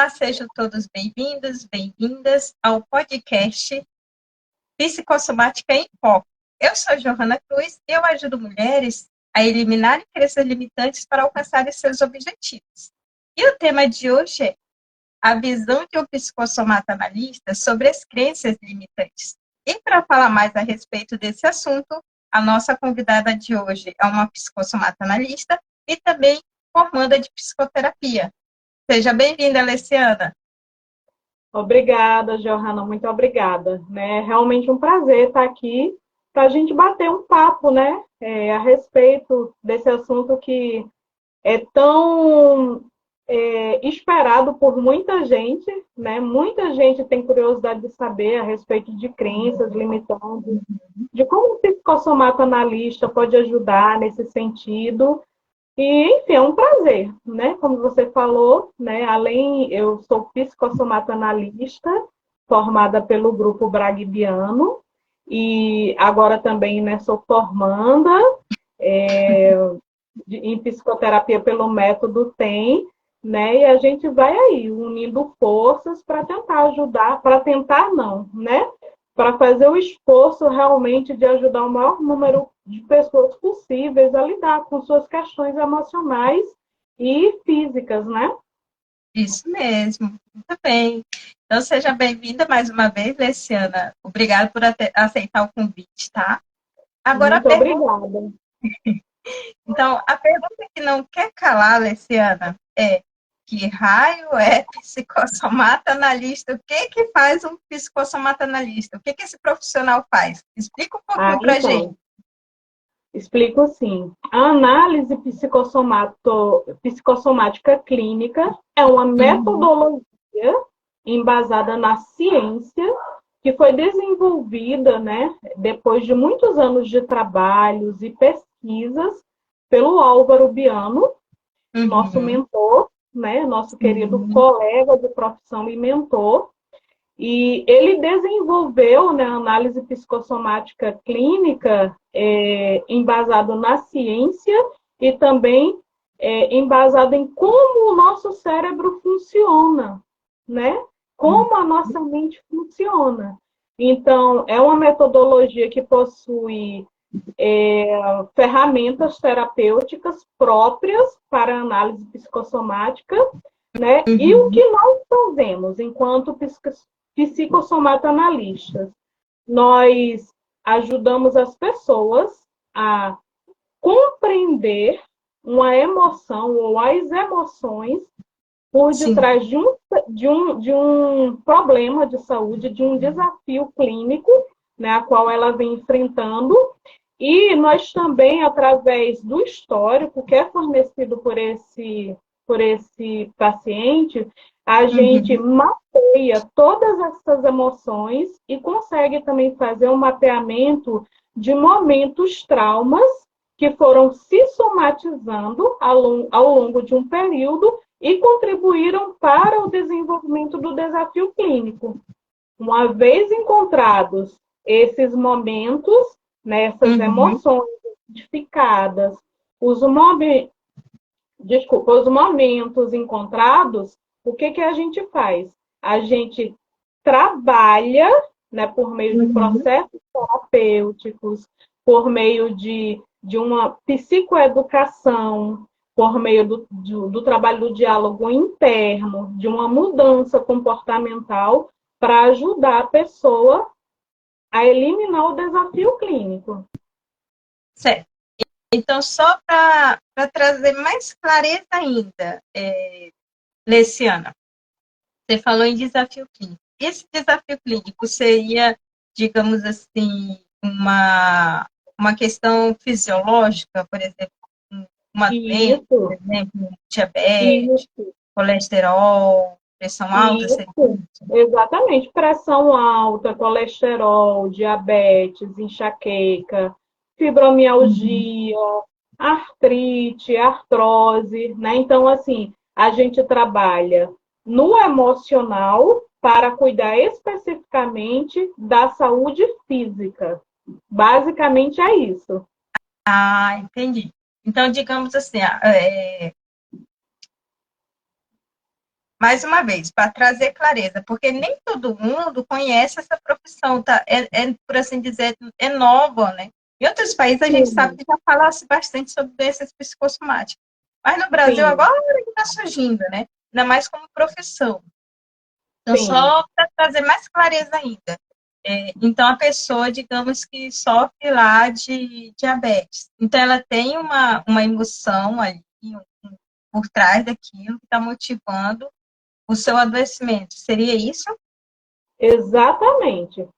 sejam todos bem-vindos, bem-vindas ao podcast Psicossomática em Foco. Eu sou Johanna Cruz e eu ajudo mulheres a eliminarem crenças limitantes para alcançarem seus objetivos. E o tema de hoje é a visão de um psicossomata analista sobre as crenças limitantes. E para falar mais a respeito desse assunto, a nossa convidada de hoje é uma psicossomata analista e também formanda de psicoterapia. Seja bem-vinda, Alessiana. Obrigada, Johanna, muito obrigada. É realmente um prazer estar aqui para a gente bater um papo, né, a respeito desse assunto que é tão esperado por muita gente, né? Muita gente tem curiosidade de saber a respeito de crenças limitantes, de como o psicossomata analista pode ajudar nesse sentido. E, enfim, é um prazer, né? Como você falou, né? Eu sou psicossomata analista, formada pelo grupo Brague-Biano, e agora também, né, sou formanda em psicoterapia pelo método TEM, né? E a gente vai aí unindo forças para tentar ajudar, para tentar não, né? Para fazer o esforço realmente de ajudar o maior número de pessoas possíveis a lidar com suas questões emocionais e físicas, né? Isso mesmo, muito bem. Então, seja bem-vinda mais uma vez, Lessiana. Obrigada por aceitar o convite, tá? Agora, Muito obrigada. Então, a pergunta que não quer calar, Lessiana, é: que raio é psicossomata analista? O que faz um psicossomata analista? O que esse profissional faz? Explica um pouquinho para a gente. Explico sim. A análise psicossomática clínica é uma metodologia embasada na ciência que foi desenvolvida, né, depois de muitos anos de trabalhos e pesquisas pelo Álvaro Biano, nosso mentor, né, nosso querido colega de profissão e mentor. E ele desenvolveu, né, a análise psicossomática clínica embasado na ciência e também embasado em como o nosso cérebro funciona, né? Como a nossa mente funciona. Então, é uma metodologia que possui ferramentas terapêuticas próprias para a análise psicossomática, né? E o que nós fazemos enquanto psicossomata analistas? Nós ajudamos as pessoas a compreender uma emoção ou as emoções por detrás de um problema de saúde, de um desafio clínico, né, a qual ela vem enfrentando. E nós também, através do histórico que é fornecido por esse paciente, a gente mapeia todas essas emoções e consegue também fazer um mapeamento de momentos traumas que foram se somatizando ao longo de um período e contribuíram para o desenvolvimento do desafio clínico. Uma vez encontrados esses momentos, né, essas emoções identificadas, os momentos encontrados, o que a gente faz? A gente trabalha, né, por meio de processos terapêuticos, por meio de uma psicoeducação, por meio do trabalho do diálogo interno, de uma mudança comportamental para ajudar a pessoa a eliminar o desafio clínico. Certo. Então, só para trazer mais clareza ainda, Lessiana, você falou em desafio clínico. Esse desafio clínico seria, digamos assim, uma questão fisiológica, por exemplo, uma doença, por exemplo, diabetes, colesterol, pressão alta? Exatamente. Pressão alta, colesterol, diabetes, enxaqueca, fibromialgia, artrite, artrose, né? Então, assim, a gente trabalha no emocional para cuidar especificamente da saúde física. Basicamente é isso. Ah, entendi. Então, digamos assim, mais uma vez, para trazer clareza, porque nem todo mundo conhece essa profissão, tá? Por assim dizer, é nova, né? Em outros países a gente sabe Sim, que já fala-se bastante sobre doenças psicossomáticas, mas no Brasil sim, agora que está surgindo, né? Ainda mais como profissão. Então, sim. só para trazer mais clareza ainda. Então, a pessoa, digamos que sofre lá de diabetes. Então, ela tem uma emoção ali por trás daquilo que está motivando o seu adoecimento. Seria isso?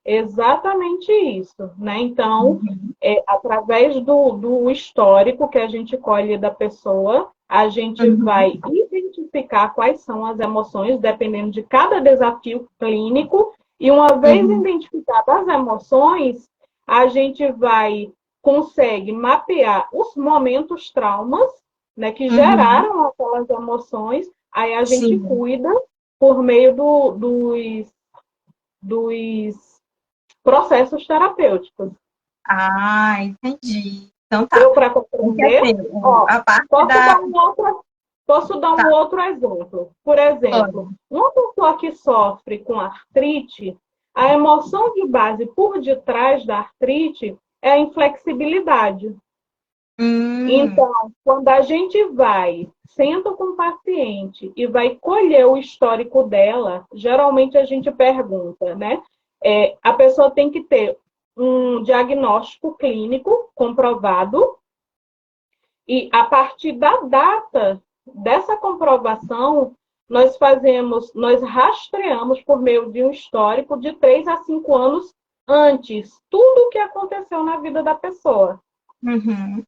Exatamente isso, né? Então, Uhum, através do histórico que a gente colhe da pessoa, a gente uhum, vai identificar quais são as emoções, dependendo de cada desafio clínico, e uma vez uhum, identificadas as emoções, a gente consegue mapear os momentos traumas, né, que uhum. geraram aquelas emoções, aí a gente Sim. cuida por meio dos processos terapêuticos. Ah, entendi. Então tá. Deu para Então, quer compreender? dizer, Ó, a parte posso da. dar posso dar um Tá, outro exemplo. Por exemplo, pode. uma pessoa que sofre com artrite, a emoção de base por detrás da artrite é a inflexibilidade. Hum, Então, quando a gente senta com o paciente e vai colher o histórico dela, geralmente a gente pergunta, né? A pessoa tem que ter um diagnóstico clínico comprovado e a partir da data dessa comprovação, nós rastreamos por meio de um histórico de 3 a 5 anos antes, tudo o que aconteceu na vida da pessoa. uhum,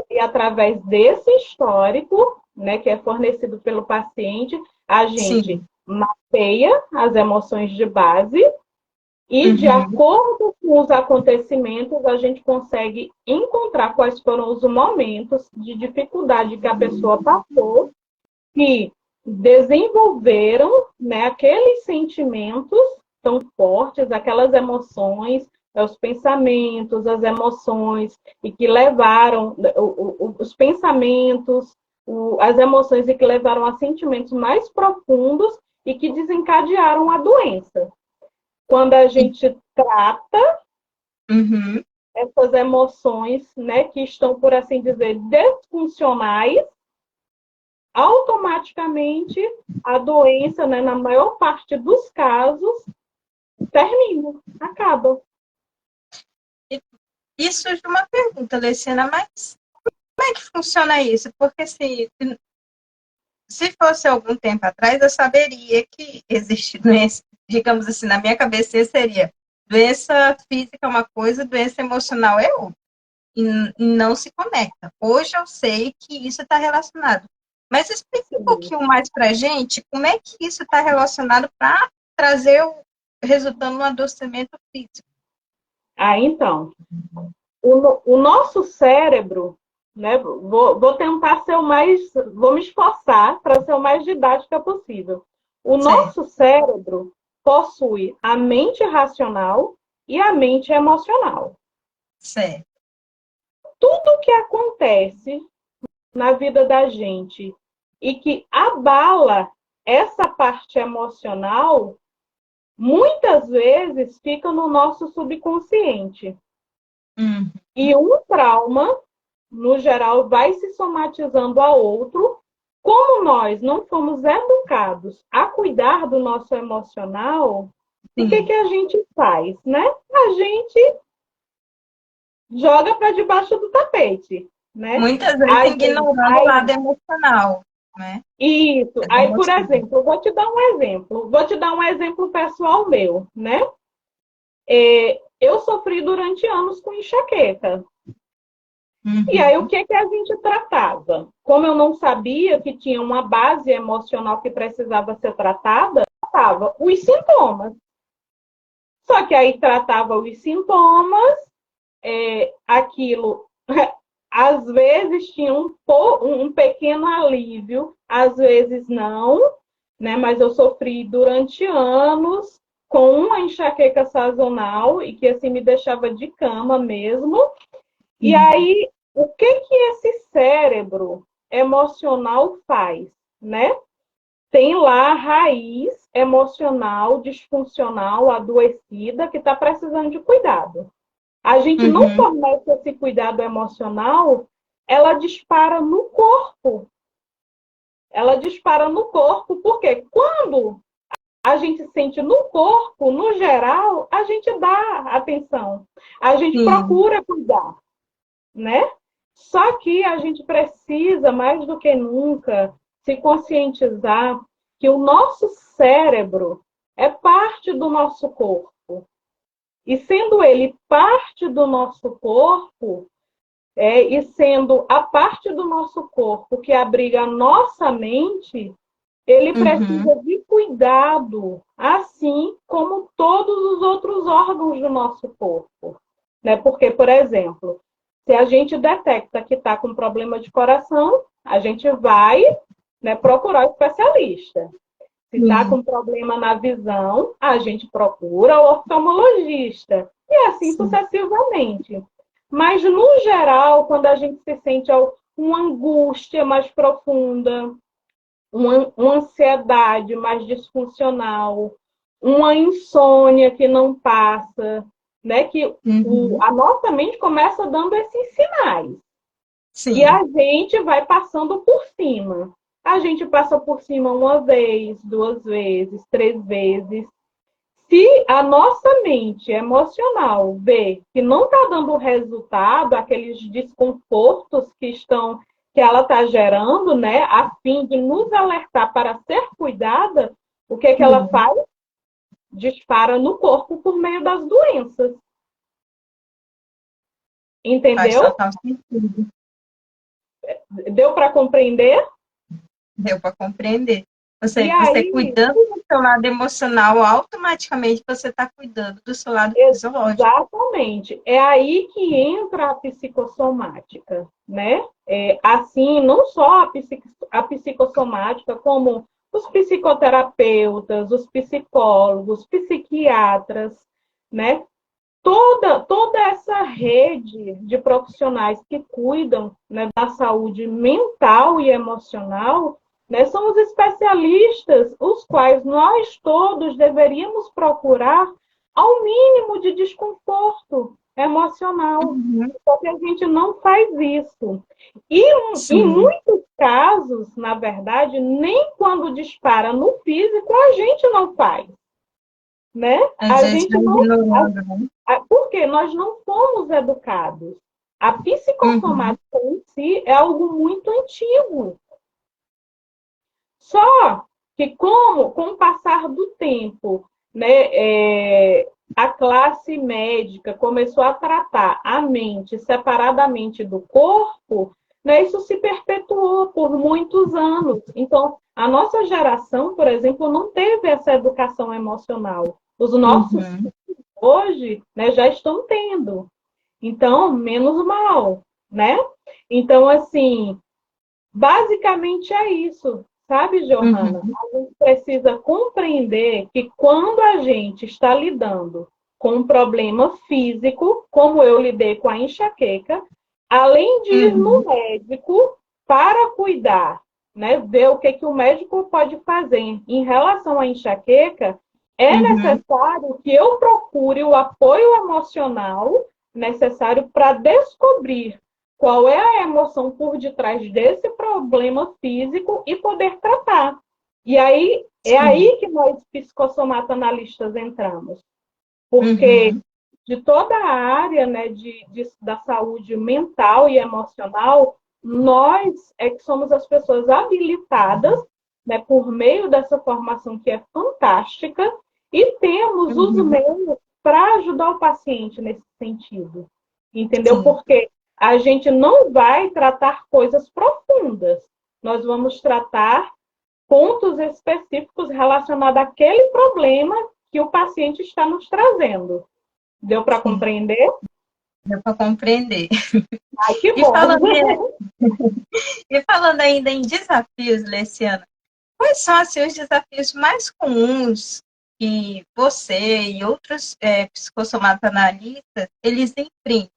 E através desse histórico, né, que é fornecido pelo paciente, a gente sim. mapeia as emoções de base e, de Uhum, acordo com os acontecimentos, a gente consegue encontrar quais foram os momentos de dificuldade que a pessoa passou que desenvolveram, né, aqueles sentimentos tão fortes, aquelas emoções, os pensamentos, as emoções, e que levaram os pensamentos, as emoções e que levaram a sentimentos mais profundos e que desencadearam a doença. Quando a e- gente trata uhum. essas emoções, né, que estão, por assim dizer, desfuncionais, automaticamente a doença, né, na maior parte dos casos, termina, acaba. E isso surge uma pergunta, Luciana, mas como é que funciona isso? Porque se fosse algum tempo atrás, eu saberia que existe doença, digamos assim, na minha cabeça seria doença física é uma coisa, doença emocional é outra, e não se conecta. Hoje eu sei que isso está relacionado. Mas explica um Sim. pouquinho mais para a gente como é que isso está relacionado para trazer resultando no adoecimento físico. Então, o nosso cérebro, né, vou tentar ser vou me esforçar para ser o mais didática possível. O Certo, nosso cérebro possui a mente racional e a mente emocional. certo. Tudo que acontece na vida da gente e que abala essa parte emocional, muitas vezes fica no nosso subconsciente. Hum, E um trauma, no geral, vai se somatizando a outro. Como nós não fomos educados a cuidar do nosso emocional, o que, sim. que a gente faz, né? A gente joga para debaixo do tapete, né? Muitas vezes A gente, ignorando o lado aí, emocional, né? isso. As Aí, por emoções. exemplo, eu vou te dar um exemplo. Vou te dar um exemplo pessoal meu, né? Eu sofri durante anos com enxaqueca. E aí, o Uhum, que, que a gente tratava? Como eu não sabia que tinha uma base emocional que precisava ser tratada, tratava os sintomas. Só que aí tratava os sintomas, aquilo às vezes tinha um pequeno alívio, às vezes não, né? Mas eu sofri durante anos com uma enxaqueca sazonal e que assim me deixava de cama mesmo. E sim. aí, o que que esse cérebro emocional faz, né? tem lá a raiz emocional, disfuncional, adoecida, que está precisando de cuidado. A gente não fornece esse cuidado emocional, ela dispara no corpo. Ela dispara no corpo, porque quando a gente sente no corpo, no geral, a gente dá atenção. A gente procura cuidar, né? Só que a gente precisa, mais do que nunca, se conscientizar que o nosso cérebro é parte do nosso corpo. E sendo ele parte do nosso corpo, e sendo a parte do nosso corpo que abriga a nossa mente, ele precisa de cuidado, assim como todos os outros órgãos do nosso corpo. Né? Porque, por exemplo, se a gente detecta que está com problema de coração, a gente vai, né, procurar o especialista. Se está com problema na visão, a gente procura o oftalmologista. E assim sucessivamente. Mas, no geral, quando a gente se sente uma angústia mais profunda, uma ansiedade mais disfuncional, uma insônia que não passa, né? Que a nossa mente começa dando esses sinais. Sim. E a gente vai passando por cima. A gente passa por cima uma vez, duas vezes, três vezes. Se a nossa mente emocional vê que não está dando resultado, aqueles desconfortos que ela está gerando, né, a fim de nos alertar para ser cuidada, o que ela faz? Dispara no corpo por meio das doenças. Entendeu? Faz total sentido. Deu para compreender? Deu para compreender. Você cuidando do seu lado emocional, automaticamente você está cuidando do seu lado fisiológico. Exatamente. É aí que entra a psicossomática, né? Assim, não só a psicossomática, como os psicoterapeutas, os psicólogos, psiquiatras, né? Toda essa rede de profissionais que cuidam, né, da saúde mental e emocional, né, são os especialistas, os quais nós todos deveríamos procurar ao mínimo de desconforto emocional. Porque a gente não faz isso. E em muitos casos, na verdade, nem quando dispara no físico, a gente não faz. Né? A gente não. Porque nós não fomos educados. A psicossomática em si é algo muito antigo. Só que com o passar do tempo, né, a classe médica começou a tratar a mente separadamente do corpo, né, isso se perpetuou por muitos anos. Então, a nossa geração, por exemplo, não teve essa educação emocional. Os nossos filhos hoje, né, já estão tendo. Então, menos mal, né? Então, assim, basicamente é isso. Sabe, Johanna? A gente precisa compreender que quando a gente está lidando com um problema físico, como eu lidei com a enxaqueca, além de ir no médico para cuidar, né, ver o que o médico pode fazer em relação à enxaqueca, é necessário que eu procure o apoio emocional necessário para descobrir qual é a emoção por detrás desse problema físico e poder tratar. E aí, aí que nós, psicossomatanalistas, entramos. Porque de toda a área, né, da saúde mental e emocional, nós é que somos as pessoas habilitadas, né, por meio dessa formação que é fantástica, e temos os meios para ajudar o paciente nesse sentido. Entendeu? Porque a gente não vai tratar coisas profundas. Nós vamos tratar pontos específicos relacionados àquele problema que o paciente está nos trazendo. Deu para compreender? Deu para compreender. Ai, que bom! E falando ainda em desafios, Leciana, quais são assim, os desafios mais comuns que você e outros psicossomatanalistas, eles enfrentam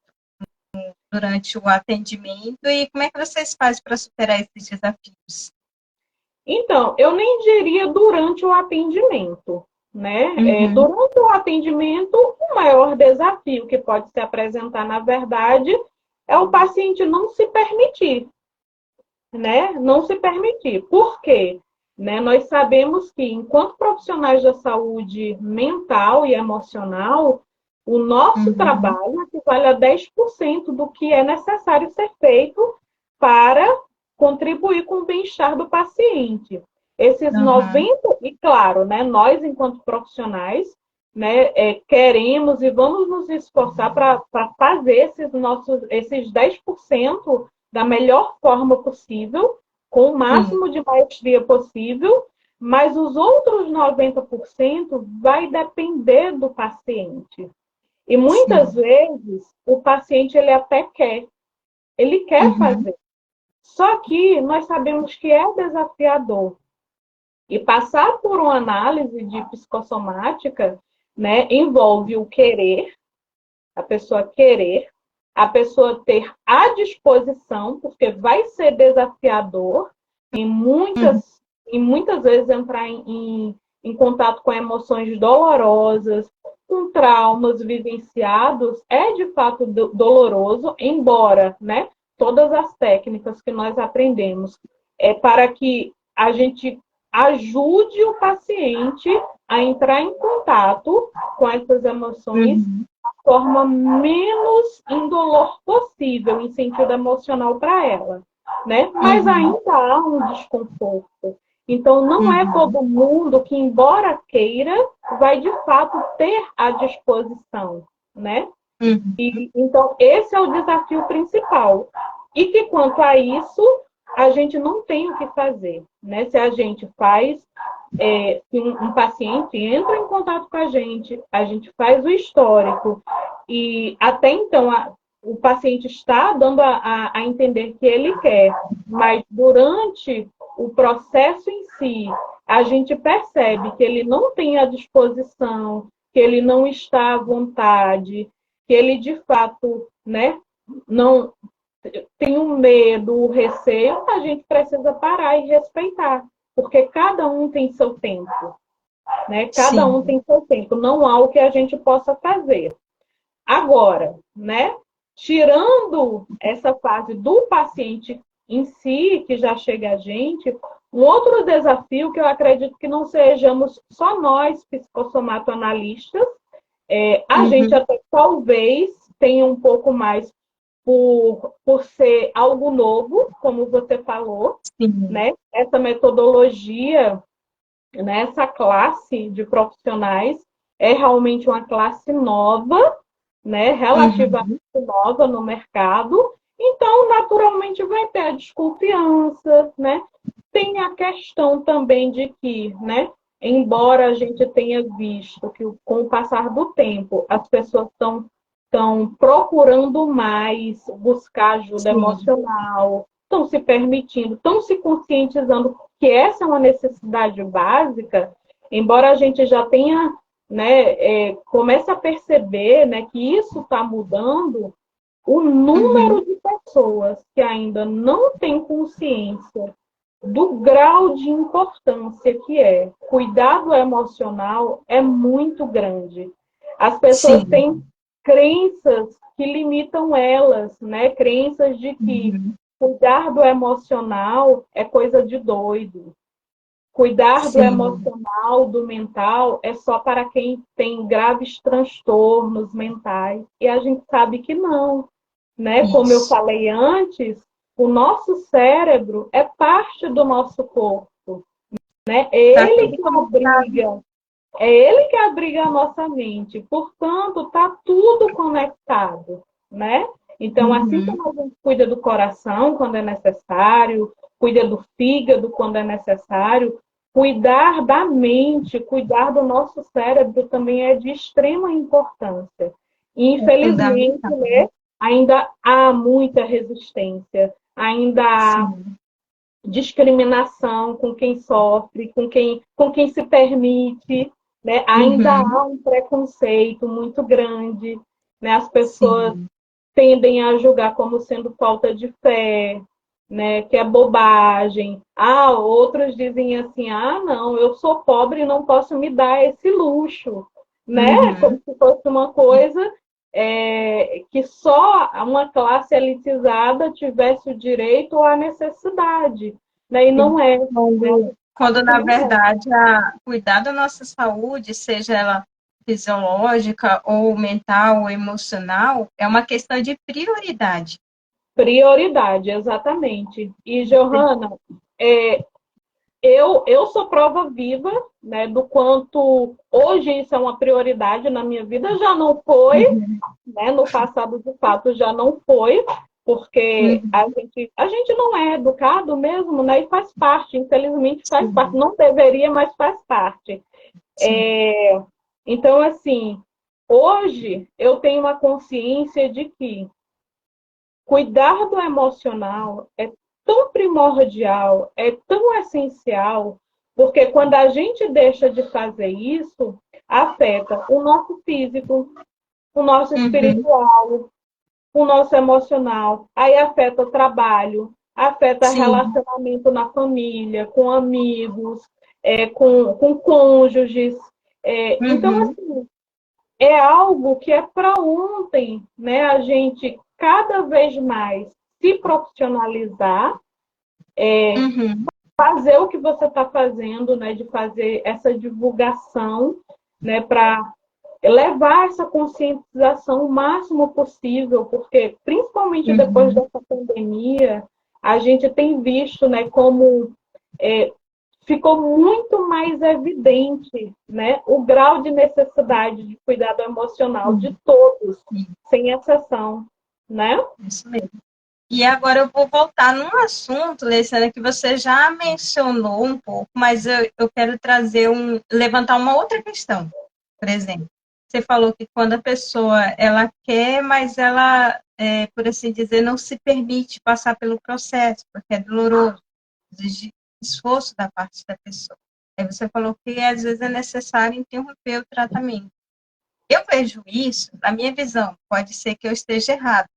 durante o atendimento e como é que vocês fazem para superar esses desafios? Então, eu nem diria durante o atendimento, né? Durante o atendimento, o maior desafio que pode se apresentar, na verdade, é o paciente não se permitir, né? Não se permitir. Por quê? Né? Nós sabemos que, enquanto profissionais da saúde mental e emocional, o nosso trabalho equivale a 10% do que é necessário ser feito para contribuir com o bem-estar do paciente. Esses 90%, e claro, né, nós, enquanto profissionais, né, queremos e vamos nos esforçar para fazer esses 10% da melhor forma possível, com o máximo de maestria possível, mas os outros 90% vai depender do paciente. E muitas vezes o paciente ele quer fazer. Só que nós sabemos que é desafiador. E passar por uma análise de psicossomática, né, envolve o querer, a pessoa ter à disposição, porque vai ser desafiador em muitas vezes entrar em contato com emoções dolorosas, com traumas vivenciados, é de fato doloroso, embora, né, todas as técnicas que nós aprendemos para que a gente ajude o paciente a entrar em contato com essas emoções forma menos indolor possível em sentido emocional para ela, né? Mas ainda há um desconforto. Então, não é todo mundo que, embora queira, vai de fato ter à disposição, né? Então, esse é o desafio principal. E que, quanto a isso, a gente não tem o que fazer, né? Se a gente faz, se um paciente entra em contato com a gente faz o histórico, e até então o paciente está dando a entender que ele quer, mas durante o processo em si, a gente percebe que ele não tem a disposição, que ele não está à vontade, que ele de fato, né, não tem um medo, o receio, a gente precisa parar e respeitar, porque cada um tem seu tempo, né? Cada um tem seu tempo, não há o que a gente possa fazer. Agora, né? Tirando essa fase do paciente em si, que já chega a gente, um outro desafio que eu acredito que não sejamos só nós, psicossomatoanalistas, a gente até talvez tenha um pouco mais por ser algo novo, como você falou, né? Essa metodologia, né? Essa classe de profissionais é realmente uma classe nova, né? Relativamente nova no mercado. Então, naturalmente, vai ter a desconfiança, né? Tem a questão também de que, né? Embora a gente tenha visto que, com o passar do tempo, as pessoas estão procurando mais buscar ajuda emocional, estão se permitindo, estão se conscientizando que essa é uma necessidade básica, embora a gente já tenha, né, comece a perceber, né, que isso está mudando, o número de pessoas que ainda não têm consciência do grau de importância que é cuidar do emocional é muito grande. As pessoas têm crenças que limitam elas, né? Crenças de que cuidar do emocional é coisa de doido. Cuidar do emocional, do mental, é só para quem tem graves transtornos mentais. E a gente sabe que não, né? Como eu falei antes, o nosso cérebro é parte do nosso corpo, né? É ele que abriga a nossa mente. Portanto, está tudo conectado, né? Então, assim como a gente cuida do coração quando é necessário, cuida do fígado quando é necessário, cuidar da mente, cuidar do nosso cérebro também é de extrema importância. E, infelizmente, né, ainda há muita resistência, ainda há discriminação com quem sofre, com quem se permite, né? Ainda há um preconceito muito grande, né? As pessoas tendem a julgar como sendo falta de fé, né, que é bobagem. Ah, outros dizem assim, ah, não, eu sou pobre e não posso me dar esse luxo, né? Como Uhum. se fosse uma coisa que só uma classe elitizada tivesse o direito ou a necessidade, né? E não é, né? Quando Sabe que na não é. verdade, cuidar da nossa saúde, seja ela fisiológica ou mental ou emocional, é uma questão de prioridade. Prioridade, exatamente. E, Johanna, é, eu sou prova viva, né, do quanto hoje isso é uma prioridade na minha vida. Já não foi, Uhum. né, no passado, de fato, já não foi, porque Uhum. a gente não é educado mesmo, né, e faz parte, infelizmente faz parte. Sim, Não deveria, mas faz parte. sim. Então, assim, hoje eu tenho uma consciência de que cuidar do emocional é tão primordial, é tão essencial, porque quando a gente deixa de fazer isso, afeta o nosso físico, o nosso Uhum. espiritual, o nosso emocional, aí afeta o trabalho, afeta Sim. relacionamento na família, com amigos, com cônjuges. Então, Uhum. assim, é algo que é para ontem, né? A gente cada vez mais se profissionalizar, Uhum. fazer o que você está fazendo, né? De fazer essa divulgação, né? Para levar essa conscientização o máximo possível, porque principalmente depois Uhum. dessa pandemia, a gente tem visto, né? Como é, ficou muito mais evidente, né, o grau de necessidade de cuidado emocional de Sim. todos, Sim. sem exceção, né? Isso mesmo. E agora eu vou voltar num assunto, Alessandra, que você já mencionou um pouco, mas eu quero levantar uma outra questão, por exemplo. Você falou que quando a pessoa ela quer, mas ela, por assim dizer, não se permite passar pelo processo, porque é doloroso, exige esforço da parte da pessoa. Aí você falou que às vezes é necessário interromper o tratamento. Eu vejo isso, na minha visão, pode ser que eu esteja errado,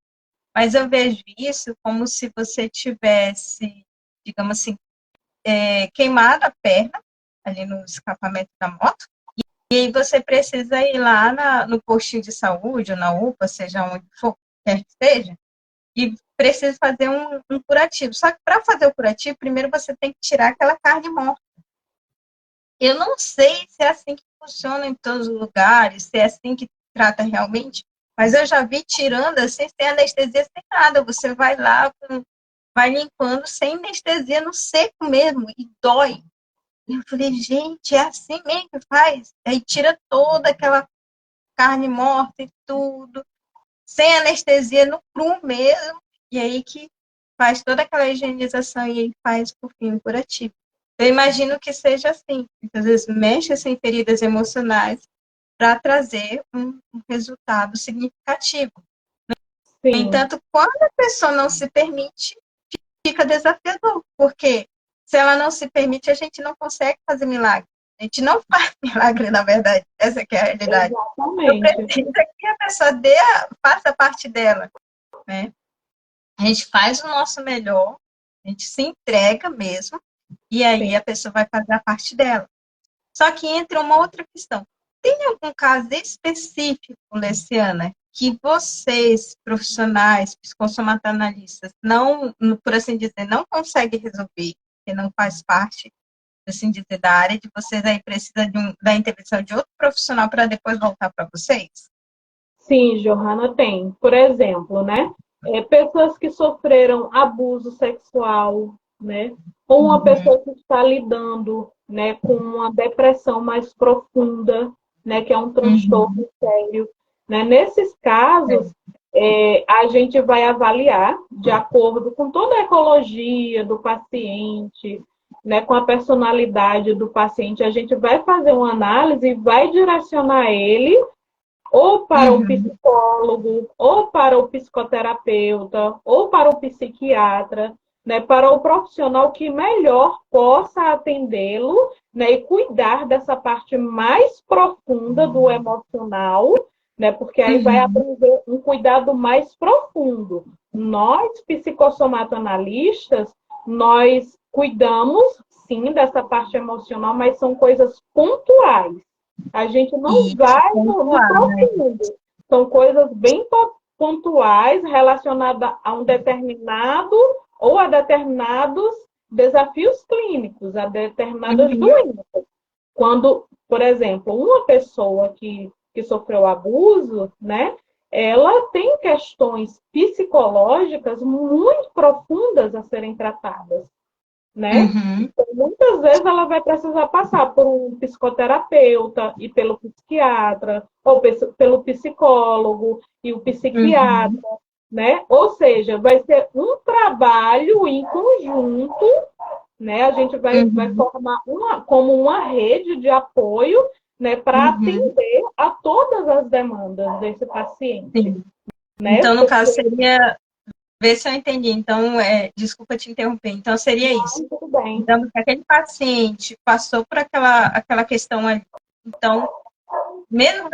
mas eu vejo isso como se você tivesse, digamos assim, queimado a perna ali no escapamento da moto, e aí você precisa ir lá no postinho de saúde, ou na UPA, seja onde for, quer que seja, e precisa fazer um curativo. Só que para fazer o curativo, primeiro você tem que tirar aquela carne morta. Eu não sei se é assim que funciona em todos os lugares, se é assim que trata realmente, mas eu já vi tirando assim, sem anestesia, sem nada. Você vai lá, vai limpando sem anestesia, no seco mesmo, e dói. E eu falei, gente, é assim mesmo que faz? Aí tira toda aquela carne morta e tudo, sem anestesia, no cru mesmo, e aí que faz toda aquela higienização e aí faz, por fim, o curativo. Eu imagino que seja assim, às vezes mexe assim, em feridas emocionais para trazer um resultado significativo. No Sim, entanto, quando a pessoa não se permite, fica desafiador, porque se ela não se permite, a gente não consegue fazer milagre. A gente não faz milagre, na verdade. Essa que é a realidade. Eu exatamente. preciso que a pessoa faça parte dela, né? A gente faz o nosso melhor, a gente se entrega mesmo, e aí Sim. a pessoa vai fazer a parte dela. Só que entra uma outra questão. Tem algum caso específico, Leciana, que vocês, profissionais, psicossomatanalistas, não, por assim dizer, não conseguem resolver, que não faz parte, assim dizer, da área de vocês, aí precisa da intervenção de outro profissional para depois voltar para vocês? Sim, Johanna, tem. Por exemplo, né? Pessoas que sofreram abuso sexual, né? Ou uma Uhum, pessoa que está lidando, né, com uma depressão mais profunda, né, que é um transtorno uhum, sério, né? Nesses casos, a gente vai avaliar de acordo com toda a ecologia do paciente, né, com a personalidade do paciente, a gente vai fazer uma análise e vai direcionar ele ou para o uhum, psicólogo, ou para o psicoterapeuta, ou para o psiquiatra, né, para o profissional que melhor possa atendê-lo, né, e cuidar dessa parte mais profunda do emocional, né? Porque aí vai abranger um cuidado mais profundo. Nós, psicossomatoanalistas, nós cuidamos, sim, dessa parte emocional, mas são coisas pontuais. A gente não vai no profundo. São coisas bem pontuais relacionadas a um determinado ou a determinados desafios clínicos, a determinadas doenças. Quando, por exemplo, uma pessoa que sofreu abuso, né, ela tem questões psicológicas muito profundas a serem tratadas, né? Então, muitas vezes ela vai precisar passar por um psicoterapeuta e pelo psiquiatra, ou pelo psicólogo e o psiquiatra, né? Ou seja, vai ser um trabalho em conjunto, né? A gente vai formar como uma rede de apoio, né, para atender a todas as demandas desse paciente. Né? Então, no caso, seria... Ver se eu entendi. Então, desculpa te interromper. Então, seria isso. Tudo bem. Então, se aquele paciente passou por aquela questão ali, então, mesmo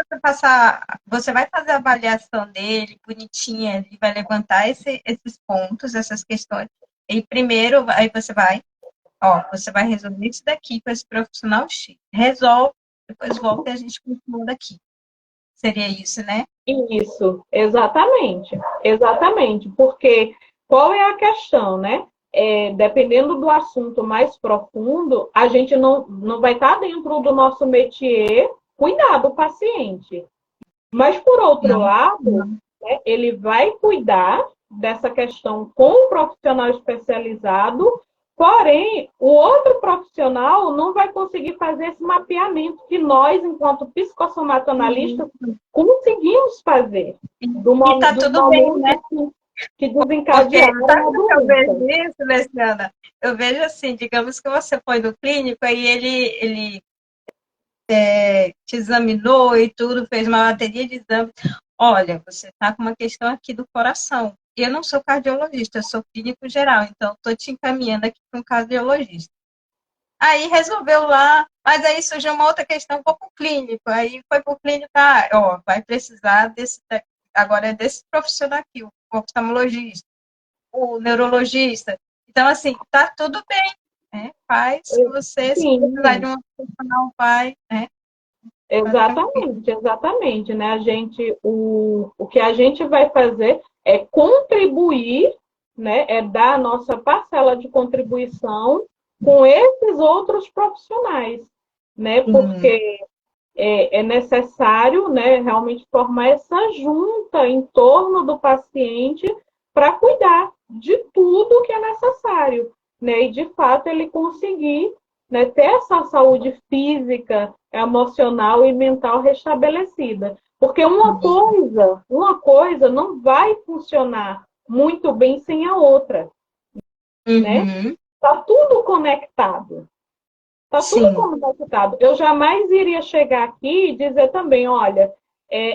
você vai fazer a avaliação dele, bonitinha, ele vai levantar esses pontos, essas questões. E primeiro, aí você vai resolver isso daqui com esse profissional X. Resolve, depois volta e a gente continua daqui. Seria isso, né? Isso, exatamente. Exatamente. Porque qual é a questão, né? Dependendo do assunto mais profundo, a gente não vai estar dentro do nosso métier cuidar do paciente. Mas, por outro lado, né, ele vai cuidar dessa questão com um profissional especializado, porém, o outro profissional não vai conseguir fazer esse mapeamento que nós, enquanto psicossomatoanalistas, conseguimos fazer. E está tudo bem, né? Que desencadearam a doença. Eu vejo isso, Luciana. Eu vejo assim, digamos que você foi no clínico, aí ele te examinou e tudo, fez uma bateria de exames. Olha, você está com uma questão aqui do coração. Eu não sou cardiologista, eu sou clínico geral, então estou te encaminhando aqui para um cardiologista. Aí resolveu lá, mas aí surgiu uma outra questão, vou para o clínico. Aí foi para o clínico, vai precisar agora é desse profissional aqui, o oftalmologista, o neurologista. Então, assim, tá tudo bem, né? Faz, se precisar de um profissional, vai, né? Exatamente, né? O que a gente vai fazer é contribuir, né? É dar a nossa parcela de contribuição com esses outros profissionais, né? Porque é necessário, né, realmente formar essa junta em torno do paciente para cuidar de tudo que é necessário, né? E de fato ele conseguir, né, ter essa saúde física, emocional e mental restabelecida. Porque uma coisa não vai funcionar muito bem sem a outra, né? Tá tudo conectado. Tá tudo conectado. Eu jamais iria chegar aqui e dizer também, olha,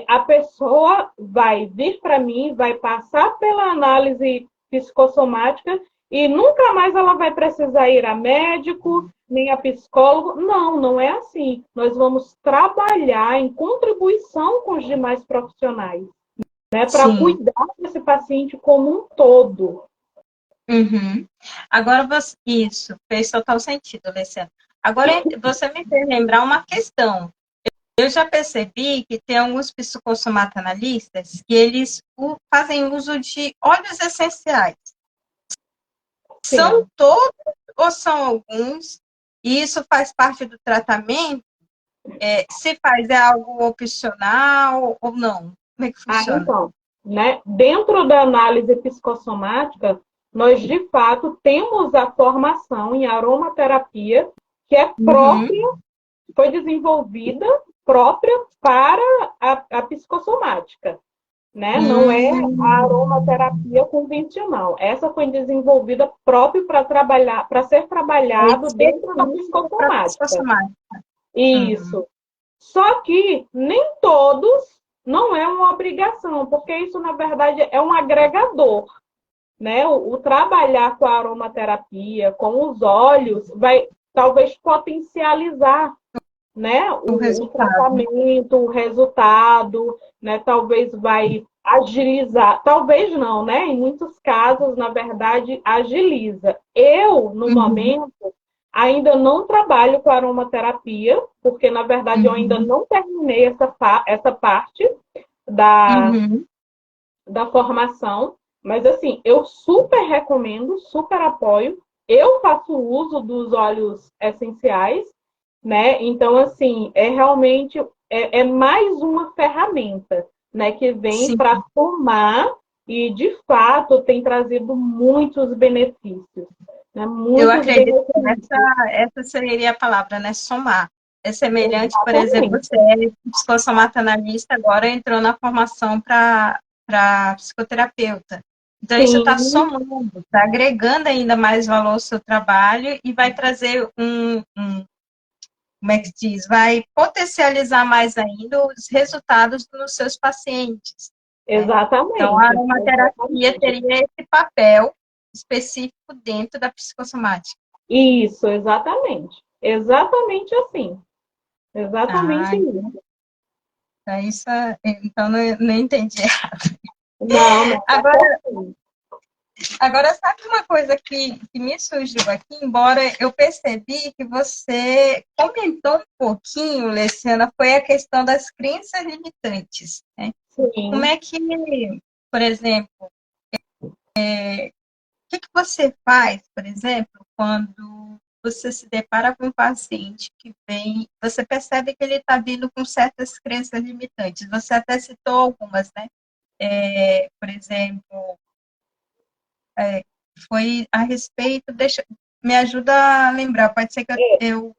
a pessoa vai vir para mim, vai passar pela análise psicossomática e nunca mais ela vai precisar ir a médico, nem a psicólogo. Não é assim. Nós vamos trabalhar em contribuição com os demais profissionais, né, para cuidar desse paciente como um todo. Agora, isso fez total sentido, Alessandra. Agora, você me fez lembrar uma questão. Eu já percebi que tem alguns psicossomatoanalistas que eles fazem uso de óleos essenciais. Sim. São todos ou são alguns? E isso faz parte do tratamento? Se faz algo opcional ou não? Como é que funciona? Então, né, dentro da análise psicossomática, nós, de fato, temos a formação em aromaterapia, que é própria, foi desenvolvida própria para a psicossomática, né? Não é a aromaterapia convencional. Essa foi desenvolvida própria para trabalhar, para ser trabalhado dentro da psicossomática. Isso. Só que nem todos, não é uma obrigação, porque isso, na verdade, é um agregador. Né? O trabalhar com a aromaterapia, com os óleos, vai talvez potencializar, né, O o resultado. tratamento, o resultado, né, talvez vai agilizar, talvez não, né, em muitos casos, na verdade, agiliza. Eu, no Uhum, momento, ainda não trabalho com aromaterapia, porque, na verdade, eu ainda uhum, não terminei essa parte da, uhum. da formação, mas assim, eu super recomendo, super apoio. Eu faço uso dos óleos essenciais, né? Então, assim, é realmente mais uma ferramenta, né, que vem Sim, para somar e, de fato, tem trazido muitos benefícios, né? eu Muitos acredito que benefícios. essa seria a palavra, né? Somar. É semelhante, por exemplo, Exatamente. você é psicossomatanalista, agora entrou na formação para psicoterapeuta. Então, isso está Sim, somando, está agregando ainda mais valor ao seu trabalho e vai trazer como é que diz? Vai potencializar mais ainda os resultados nos seus pacientes, né? Então, a exatamente. aromaterapia Exatamente. teria esse papel específico dentro da psicossomática. Isso, exatamente. Exatamente assim. Ah, Exatamente isso. então então não entendi. Não, não, tá Agora, certo. agora sabe uma coisa que me surgiu aqui, embora eu percebi que você comentou um pouquinho, Luciana, foi a questão das crenças limitantes, né? Como Sim. é que, por exemplo, o que você faz, por exemplo, quando você se depara com um paciente que vem, você percebe que ele está vindo com certas crenças limitantes. Você até citou algumas, né? Por exemplo, foi a respeito, me ajuda a lembrar, pode ser que eu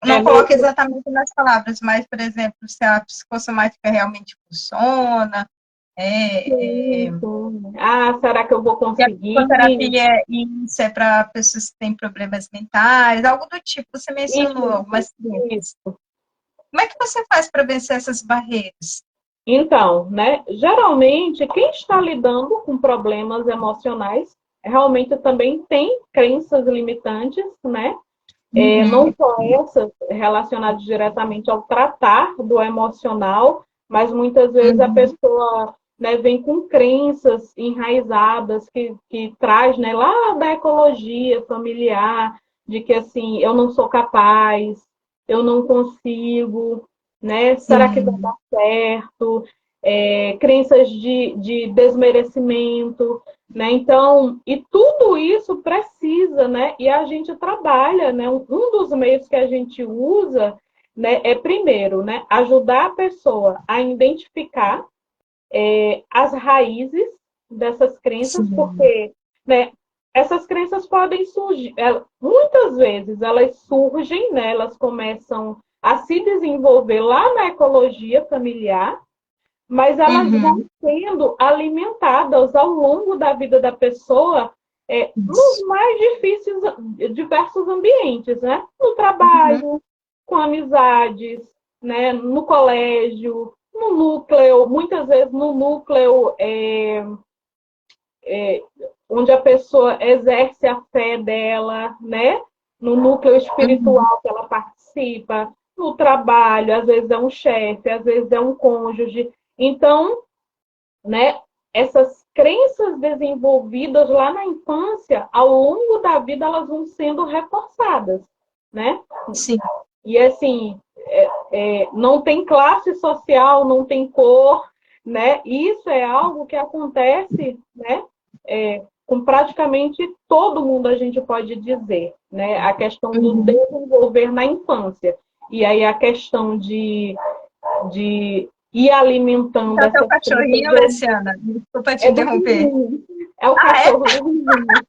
É não meu. coloque exatamente nas palavras, mas, por exemplo, se a psicossomática realmente funciona, é, Sim, sim. Ah, será que eu vou e a conseguir? psicoterapia isso é para pessoas que têm problemas mentais, algo do tipo, você mencionou Isso, algumas crenças. isso. Como é que você faz para vencer essas barreiras? Então, né, geralmente quem está lidando com problemas emocionais realmente também tem crenças limitantes, né? Não Uhum, só essas relacionadas diretamente ao tratar do emocional, mas muitas vezes a uhum, pessoa, né, vem com crenças enraizadas que traz, né, lá da ecologia familiar, de que assim, eu não sou capaz, eu não consigo, né? Será que vai sim, dar certo? Crenças de desmerecimento, né? Então, e tudo isso precisa, né? E a gente trabalha, né? Um dos meios que a gente usa, né, é primeiro, né, ajudar a pessoa a identificar as raízes dessas crenças, sim, porque, né, essas crenças podem surgir, muitas vezes elas surgem, né, elas começam a se desenvolver lá na ecologia familiar, mas elas vão uhum, sendo alimentadas ao longo da vida da pessoa, nos isso, mais difíceis, diversos ambientes, né? No uhum, trabalho, com amizades, né? No colégio, no núcleo, muitas vezes no núcleo onde a pessoa exerce a fé dela, né? No núcleo uhum, espiritual que ela participa, no trabalho, às vezes é um chefe, às vezes é um cônjuge. Então, né? Essas crenças desenvolvidas lá na infância, ao longo da vida, elas vão sendo reforçadas, né? sim, E assim, não tem classe social, não tem cor, né? Isso é algo que acontece, né? Com praticamente todo mundo, a gente pode dizer, né? A questão do uhum. desenvolver na infância. E aí a questão de ir alimentando Então, teu essas crenças cachorrinho, Luciana, desculpa te é do interromper. vizinho. É o Ah, é? cachorro do vizinho.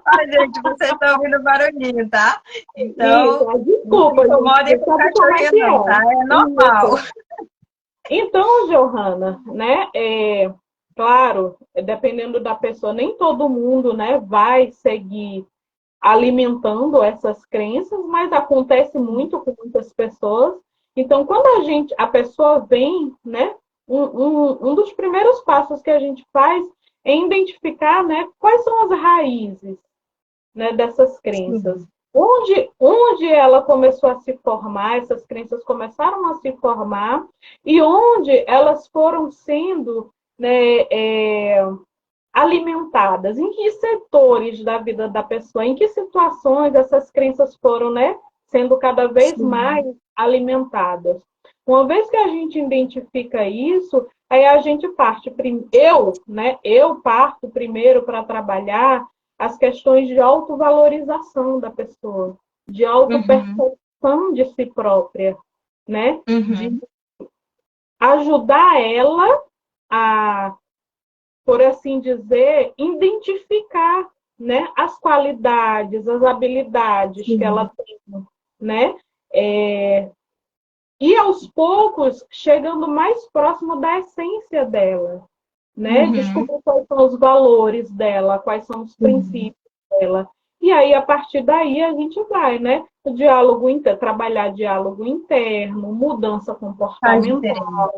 Ai, gente, vocês estão ouvindo barulhinho, tá? Então, Isso, não se desculpa, incomodem gente. com o Sabe como é cachorrinho, que não, tá? É é? normal. Isso. Então, Johanna, né? Claro, dependendo da pessoa, nem todo mundo, né, vai seguir alimentando essas crenças, mas acontece muito com muitas pessoas. Então, quando a pessoa vem, né, um dos primeiros passos que a gente faz é identificar, né, quais são as raízes, né, dessas crenças. Sim. onde ela começou a se formar, essas crenças começaram a se formar, e onde elas foram sendo, né, alimentadas, em que setores da vida da pessoa, em que situações essas crenças foram, né, sendo cada vez mais alimentadas. Uma vez que a gente identifica isso, aí a gente parte, eu parto primeiro para trabalhar as questões de autovalorização da pessoa, de autopercepção de si própria, né? De ajudar ela a, por assim dizer, identificar, né, as qualidades, as habilidades que ela tem, né? E aos poucos chegando mais próximo da essência dela, né? Descobrir quais são os valores dela, quais são os princípios dela. E aí, a partir daí, a gente vai, né? O diálogo trabalhar diálogo interno, mudança comportamental,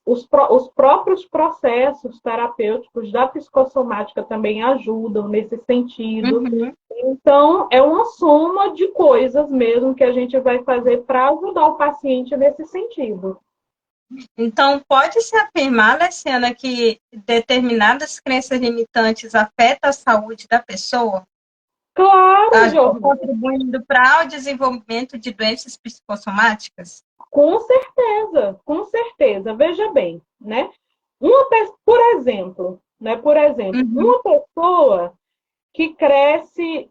os próprios processos terapêuticos da psicossomática também ajudam nesse sentido. Então, é uma soma de coisas mesmo que a gente vai fazer para ajudar o paciente nesse sentido. Então, pode-se afirmar, Alessiana, que determinadas crenças limitantes afetam a saúde da pessoa? Claro, Giovana. Contribuindo para o desenvolvimento de doenças psicossomáticas? Com certeza, com certeza. Veja bem, né? Por exemplo, uma pessoa que cresce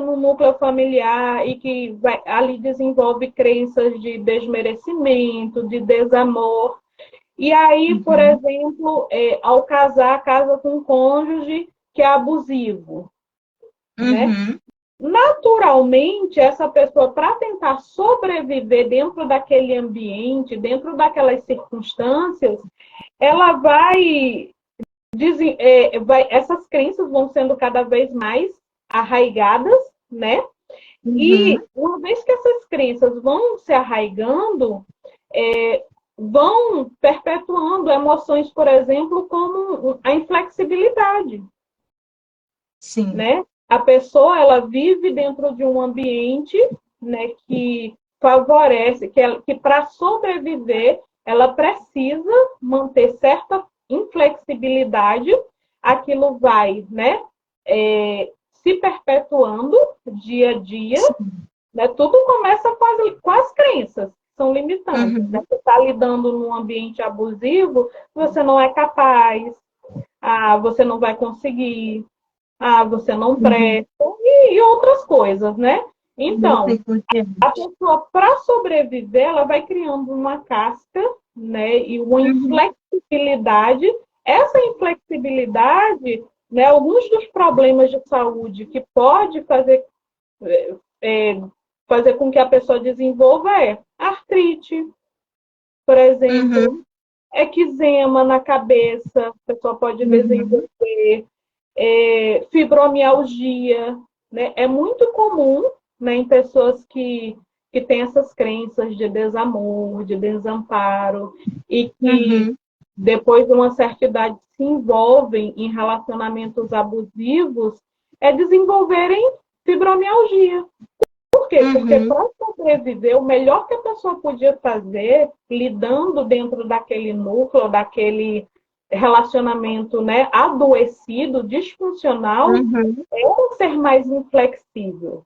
no núcleo familiar e que ali desenvolve crenças de desmerecimento, de desamor. E aí, por exemplo, ao casar, casa com um cônjuge que é abusivo, né? Naturalmente, essa pessoa, para tentar sobreviver dentro daquele ambiente, dentro daquelas circunstâncias, ela essas crenças vão sendo cada vez mais arraigadas, né? E uma vez que essas crenças vão se arraigando, vão perpetuando emoções, por exemplo, como a inflexibilidade. Sim. Né? A pessoa, ela vive dentro de um ambiente, né, que favorece, que para sobreviver, ela precisa manter certa inflexibilidade, aquilo vai, né, se perpetuando dia a dia, né? Tudo começa com as crenças, que são limitantes. Né? Você está lidando num ambiente abusivo, você não é capaz, você não vai conseguir, você não presta, e outras coisas, né? Então, a pessoa, para sobreviver, ela vai criando uma casca, né? E uma inflexibilidade. Essa inflexibilidade, né? Alguns dos problemas de saúde que pode fazer com que a pessoa desenvolva artrite, por exemplo, eczema na cabeça, a pessoa pode desenvolver, fibromialgia, né? É muito comum, né, em pessoas que têm essas crenças de desamor, de desamparo, e que depois de uma certa idade se envolvem em relacionamentos abusivos, desenvolverem fibromialgia. Por quê? Porque para sobreviver, o melhor que a pessoa podia fazer, lidando dentro daquele núcleo, daquele relacionamento, né, adoecido, disfuncional, é ser mais inflexível.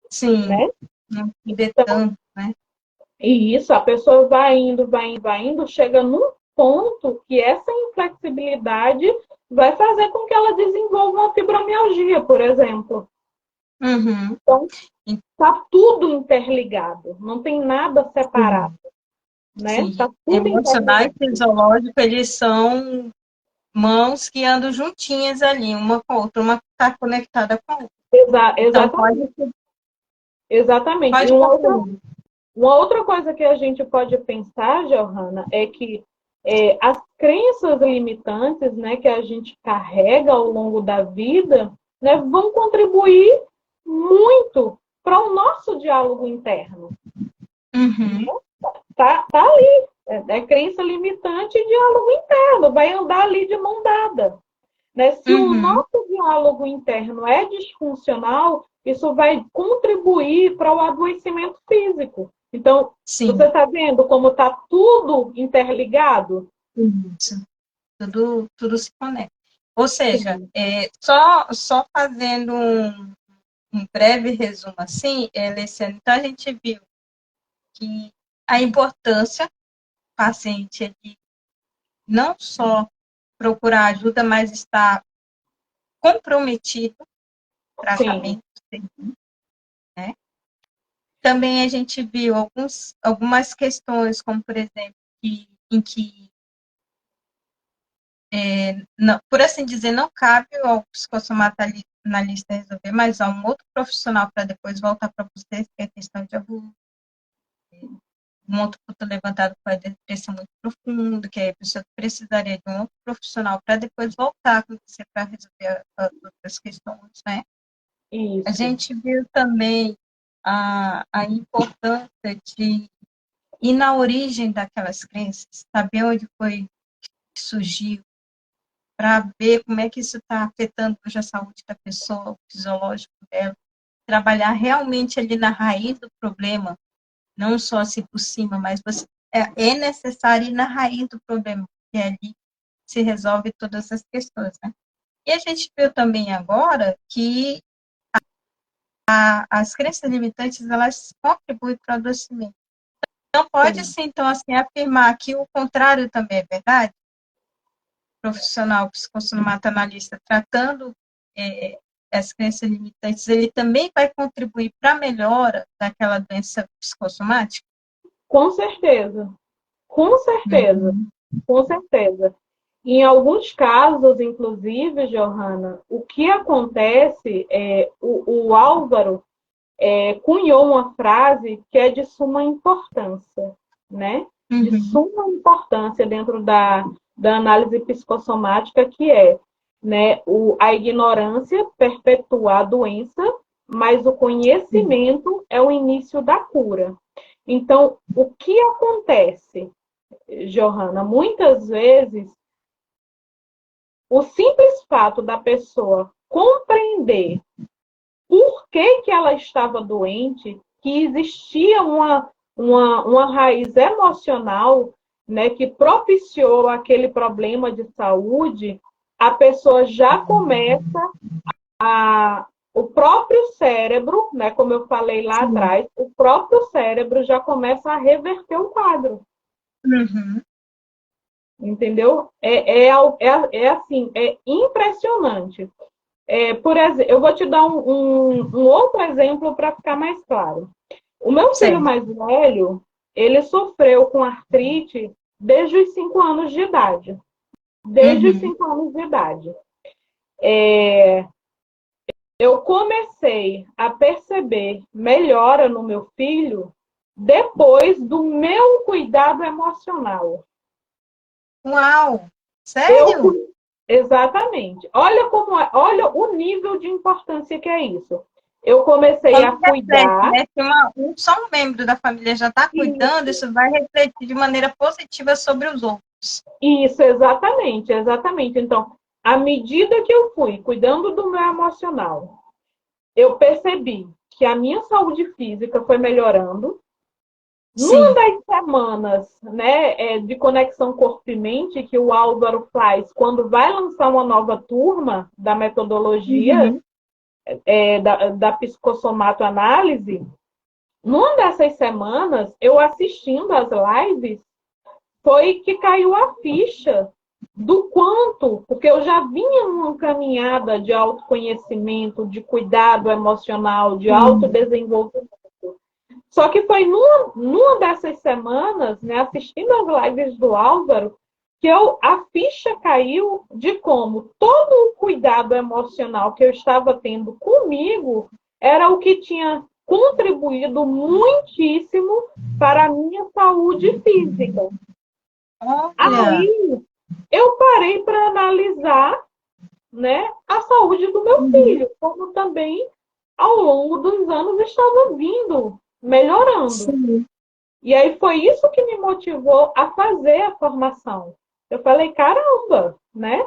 Sim. Né? Não viver tanto, né? E isso, a pessoa vai indo, chega num ponto que essa inflexibilidade vai fazer com que ela desenvolva uma fibromialgia, por exemplo. Então, está tudo interligado, não tem nada separado. Né? Tá tudo emocional e fisiológico, eles são mãos que andam juntinhas ali, uma com a outra, uma está conectada com a outra. Exatamente. Então, exatamente. Uma outra coisa que a gente pode pensar, Johanna, é que as crenças limitantes, né, que a gente carrega ao longo da vida, né, vão contribuir muito para o nosso diálogo interno. Tá ali. É crença limitante e diálogo interno. Vai andar ali de mão dada. né? Se o nosso diálogo interno é disfuncional, isso vai contribuir para o adoecimento físico. Então, Sim. você está vendo como está tudo interligado? Isso. Tudo se conecta. Ou seja, só fazendo um breve resumo assim, Alessiane, então a gente viu que a importância do paciente ele não só procurar ajuda, mas estar comprometido com o tratamento, né? Também a gente viu algumas questões, como por exemplo, em que não, por assim dizer, não cabe ao psicossomatalista resolver, mas há um outro profissional para depois voltar para vocês, que é a questão de abuso. Um outro ponto levantado foi a depressão muito profunda, que aí a pessoa precisaria de um outro profissional para depois voltar com você para resolver as outras questões, né? Isso. A gente viu também a importância de ir na origem daquelas crenças, saber onde foi que surgiu, para ver como é que isso está afetando hoje a saúde da pessoa, o fisiológico dela, trabalhar realmente ali na raiz do problema, não só assim por cima, mas é necessário ir na raiz do problema, porque ali se resolve todas as questões, né? E a gente viu também agora que as crenças limitantes, elas contribuem para o adoecimento. Não pode, sim, então, assim, afirmar que o contrário também é verdade? Profissional psicossomatalista tratando as crenças limitantes, ele também vai contribuir para a melhora daquela doença psicossomática? Com certeza. Com certeza. Com certeza. Em alguns casos, inclusive, Johanna, o que acontece é o Álvaro cunhou uma frase que é de suma importância, né? De suma importância dentro da análise psicossomática, que é, né, a ignorância perpetua a doença, mas o conhecimento é o início da cura. Então, o que acontece, Johanna? Muitas vezes, o simples fato da pessoa compreender por que ela estava doente, que existia uma raiz emocional, né, que propiciou aquele problema de saúde, a pessoa já começa o próprio cérebro, né, como eu falei lá atrás, o próprio cérebro já começa a reverter o quadro. Entendeu? É assim, é impressionante. Por exemplo, eu vou te dar um outro exemplo para ficar mais claro. O meu filho mais velho, ele sofreu com artrite desde os 5 anos de idade. Desde os 5 anos de idade. Eu comecei a perceber melhora no meu filho depois do meu cuidado emocional. Uau! Sério? Exatamente. Olha o nível de importância que é isso. Eu comecei a cuidar. Né? Se só um membro da família já está cuidando, isso vai refletir de maneira positiva sobre os outros. Isso, exatamente, exatamente. Então, à medida que eu fui cuidando do meu emocional, eu percebi que a minha saúde física foi melhorando. Numa das semanas, né, de conexão corpo e mente que o Álvaro faz quando vai lançar uma nova turma da metodologia da psicossomatoanálise, numa dessas semanas, eu assistindo às lives, foi que caiu a ficha do quanto, porque eu já vinha numa caminhada de autoconhecimento, de cuidado emocional, de autodesenvolvimento. Só que foi numa dessas semanas, né, assistindo às lives do Álvaro, que a ficha caiu de como todo o cuidado emocional que eu estava tendo comigo era o que tinha contribuído muitíssimo para a minha saúde física. Olha. Aí eu parei para analisar, né, a saúde do meu filho, como também ao longo dos anos estava vindo melhorando. Sim. E aí foi isso que me motivou a fazer a formação. Eu falei, caramba, né?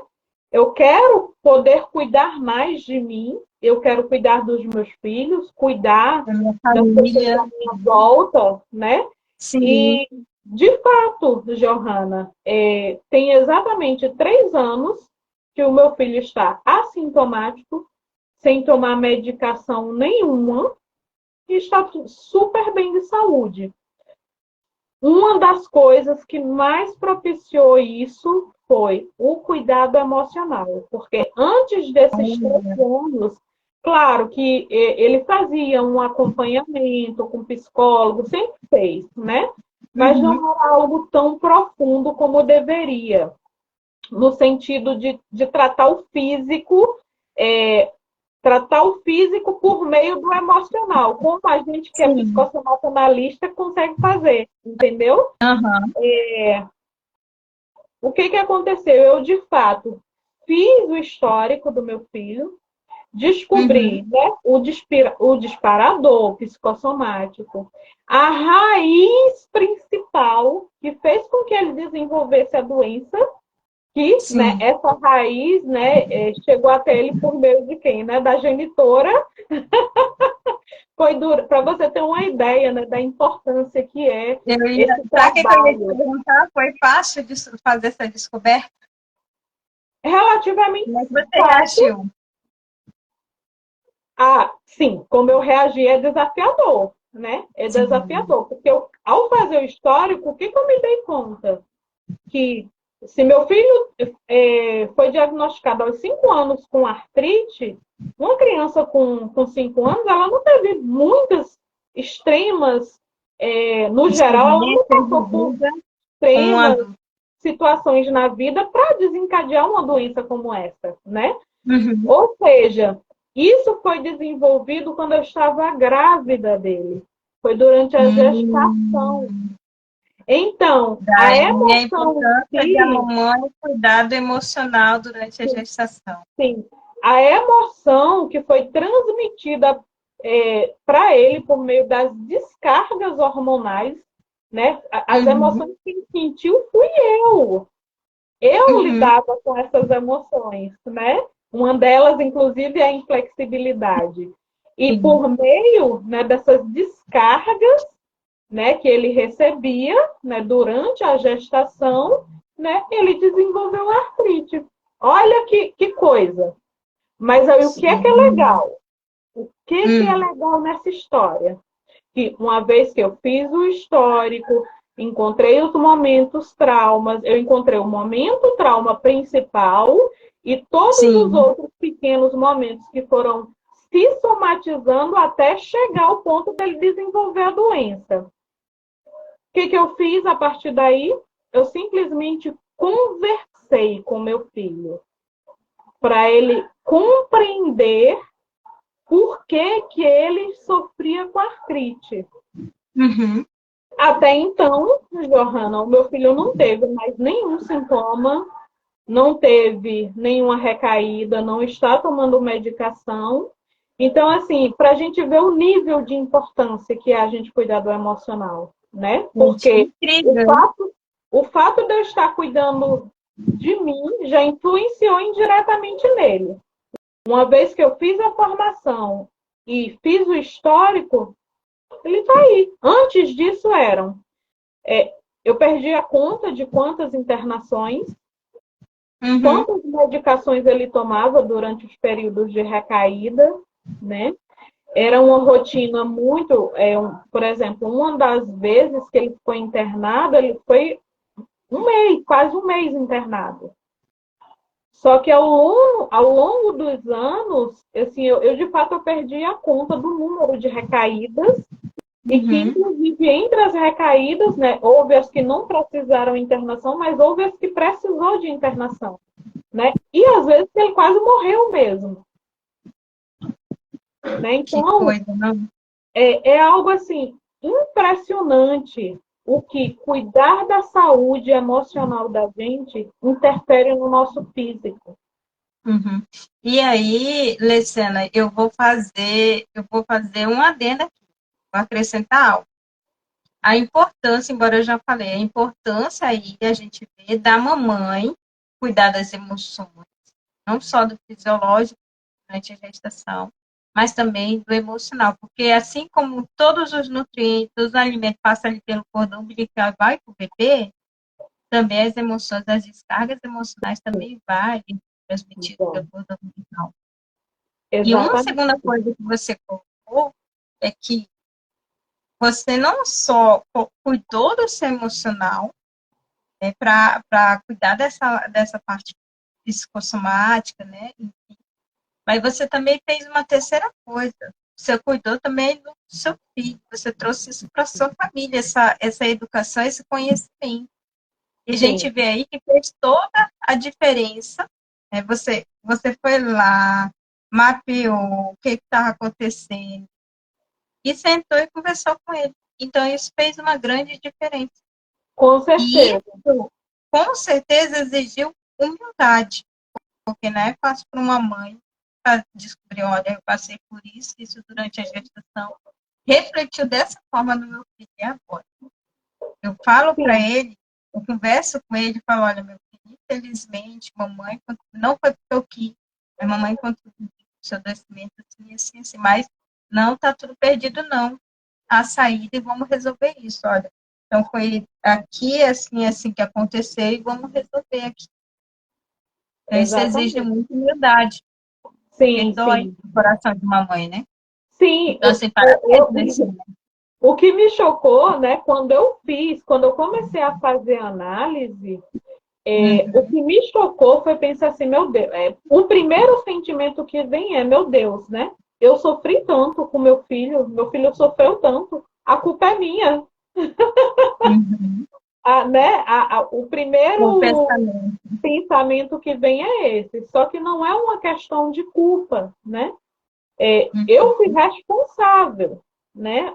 Eu quero poder cuidar mais de mim, eu quero cuidar dos meus filhos, cuidar Da minha das pessoas à família. minha volta, né? Sim. E, de fato, Johanna, tem exatamente 3 anos que o meu filho está assintomático, sem tomar medicação nenhuma, e está super bem de saúde. Uma das coisas que mais propiciou isso foi o cuidado emocional, porque antes desses 3 anos, claro que ele fazia um acompanhamento com psicólogo, sempre fez, né? Mas Uhum. não era algo tão profundo como deveria, no sentido de tratar o físico por meio do emocional, como a gente que é Sim. psicossomatonalista consegue fazer, entendeu? Aham. O que aconteceu? Eu, de fato, fiz o histórico do meu filho, Uhum. descobri, né, o disparador psicossomático, a raiz principal que fez com que ele desenvolvesse a doença, que, né, Sim. essa raiz, né, chegou até ele por meio de quem? Né, da genitora. Foi duro, para você ter uma ideia, né, da importância que é esse Sabe o que eu ia te trabalho. perguntar? Foi fácil de fazer essa descoberta? Relativamente Como é que você fácil. reagiu? Ah, sim, como eu reagi é desafiador, né? É Sim. desafiador, porque ao fazer o histórico, o que eu me dei conta? Que se meu filho foi diagnosticado aos 5 anos com artrite, uma criança com 5 anos, ela não teve muitas extremas, no geral, ela não Experiência de passou por vida com um extremas adulto. situações na vida para desencadear uma doença como essa, né? Uhum. Ou seja, isso foi desenvolvido quando eu estava grávida dele. Foi durante a gestação. Hum. Então, a Daí a emoção em importância de a si, mamãe cuidar do emocional durante a sim, gestação. sim, a emoção que foi transmitida para ele por meio das descargas hormonais, né? As Uhum. emoções que ele sentiu fui eu. Eu Uhum. lidava com essas emoções, né? Uma delas, inclusive, é a inflexibilidade. E Sim. por meio, né, dessas descargas, né, que ele recebia, né, durante a gestação, né, ele desenvolveu artrite. Olha que coisa. Mas aí o que é Sim. legal? O que é Hum. legal nessa história? Que uma vez que eu fiz o histórico, encontrei os momentos traumas, eu encontrei o momento trauma principal e todos os Sim. outros pequenos momentos que foram se somatizando até chegar ao ponto dele desenvolver a doença. O que eu fiz a partir daí? Eu simplesmente conversei com meu filho para ele compreender por que ele sofria com artrite. Uhum. Até então, Johanna, o meu filho não teve mais nenhum sintoma, não teve nenhuma recaída, não está tomando medicação. Então, assim, para a gente ver o nível de importância que é a gente cuidar do emocional, né? Gente, Porque o incrível. fato, o fato de eu estar cuidando de mim já influenciou indiretamente nele. Uma vez que eu fiz a formação e fiz o histórico, ele está aí. Antes disso eu perdi a conta de quantas internações, Uhum. quantas medicações ele tomava durante os períodos de recaída, né? Era uma rotina muito, por exemplo, uma das vezes que ele foi internado, ele foi um mês, quase um mês internado. Só que ao longo dos anos, assim, eu de fato eu perdi a conta do número de recaídas e que, Uhum. inclusive, entre as recaídas, né, houve as que não precisaram de internação, mas houve as que precisou de internação, né? E às vezes ele quase morreu mesmo, né? Que Então, coisa, não? é algo assim impressionante o que cuidar da saúde emocional da gente interfere no nosso físico. Uhum. E aí, Leciana, eu vou fazer um adendo aqui, vou acrescentar algo. A importância, embora eu já falei, a importância aí a gente vê da mamãe cuidar das emoções, não só do fisiológico durante a gestação, mas também do emocional, porque assim como todos os nutrientes, os alimentos passam ali pelo cordão umbilical e vai para o bebê, também as emoções, as descargas emocionais também vai transmitidas pelo cordão umbilical. E uma Exatamente. segunda coisa que você colocou é que você não só cuidou do seu emocional, né, para cuidar dessa parte psicossomática, né, mas você também fez uma terceira coisa. Você cuidou também do seu filho, você trouxe isso para sua família, essa educação, esse conhecimento. E a gente vê aí que fez toda a diferença. Né? Você foi lá, mapeou o que estava acontecendo e sentou e conversou com ele. Então, isso fez uma grande diferença. Com E certeza. isso, com certeza, exigiu humildade, porque não é fácil para uma mãe descobrir, olha, eu passei por isso durante a gestação. Refletiu dessa forma no meu filho e agora. Eu falo para ele, eu converso com ele, falo, olha, meu filho, infelizmente, mamãe, não foi porque eu quis, a mamãe contribuiu com o seu adoecimento, assim, mas não está tudo perdido, não. A saída e vamos resolver isso, olha. Então, foi aqui, assim que aconteceu e vamos resolver aqui. Então, isso exige muita humildade. Sim, Dói sim. o coração de uma mãe, né? Sim, Então, assim, parabéns nesse momento. o que me chocou, né, quando eu comecei a fazer análise, o que me chocou foi pensar assim, meu Deus, o primeiro sentimento que vem é, meu Deus, né? Eu sofri tanto com meu filho sofreu tanto, a culpa é minha. Né? O O primeiro pensamento. pensamento que vem é esse, só que não é uma questão de culpa, né? Eu fui responsável, né?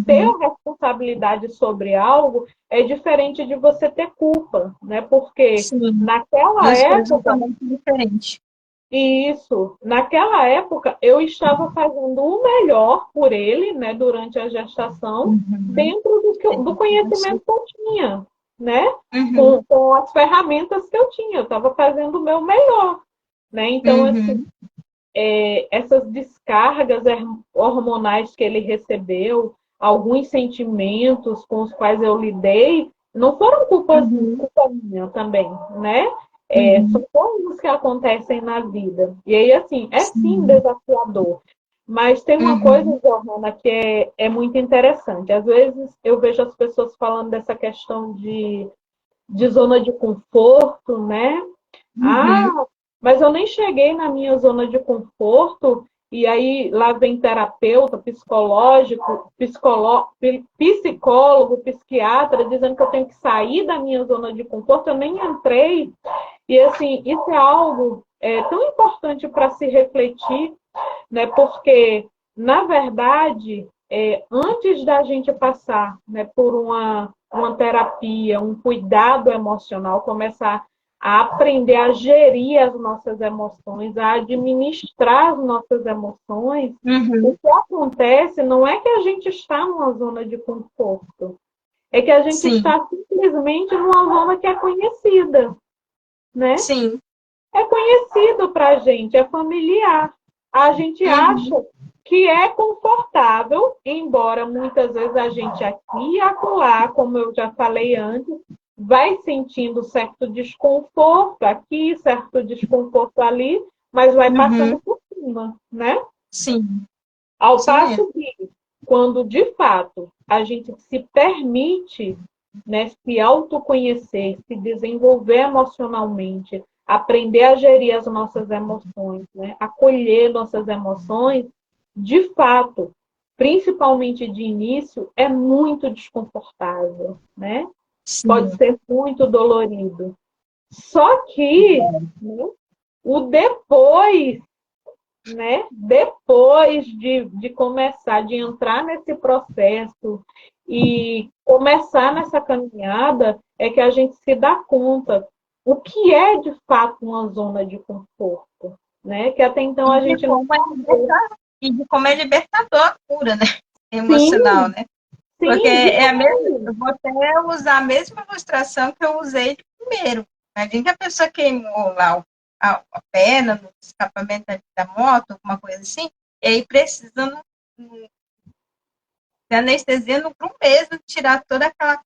Ter a responsabilidade sobre algo é diferente de você ter culpa, né? Porque Sim. naquela Duas coisas época, totalmente diferentes. naquela época eu estava fazendo o melhor por ele, né? Durante a gestação, dentro do conhecimento que eu tinha, né? Com as ferramentas que eu tinha, eu estava fazendo o meu melhor, né? Então, assim, essas descargas hormonais que ele recebeu, alguns sentimentos com os quais eu lidei, não foram culpa minha também, né? São coisas que acontecem na vida. E aí, assim, é sim desafiador. Mas tem uma coisa, Johanna, que é muito interessante. Às vezes eu vejo as pessoas falando dessa questão de zona de conforto, né? Mas eu nem cheguei na minha zona de conforto, e aí lá vem terapeuta, psicólogo, psiquiatra, dizendo que eu tenho que sair da minha zona de conforto, eu nem entrei. E assim, isso é algo tão importante para se refletir, né? Porque, na verdade, antes da gente passar, né, por uma terapia, um cuidado emocional, começar a aprender a gerir as nossas emoções, a administrar as nossas emoções, o que acontece não é que a gente está numa zona de conforto, é que a gente está simplesmente numa zona que é conhecida, né? Sim. É conhecido para a gente, é familiar. A gente acha que é confortável, embora muitas vezes a gente aqui e acolá, como eu já falei antes, vai sentindo certo desconforto aqui, certo desconforto ali, mas vai passando por cima, né? Sim. Ao passo que, quando de fato a gente se permite, né, se autoconhecer, se desenvolver emocionalmente, aprender a gerir as nossas emoções, né, acolher nossas emoções, de fato, principalmente de início, é muito desconfortável, né? Pode ser muito dolorido. Só que, né, o depois, né? Depois de começar, de entrar nesse processo e começar nessa caminhada, é que a gente se dá conta o que é de fato uma zona de conforto, né? Que até então a gente não E de como é libertador a cura, né? Emocional, sim, né? sim, Porque é a mesma, demais. eu vou até usar a mesma ilustração que eu usei de primeiro. Imagina que a pessoa queimou lá a perna, no escapamento da moto, alguma coisa assim, e aí precisando de anestesia por um mês, tirar toda aquela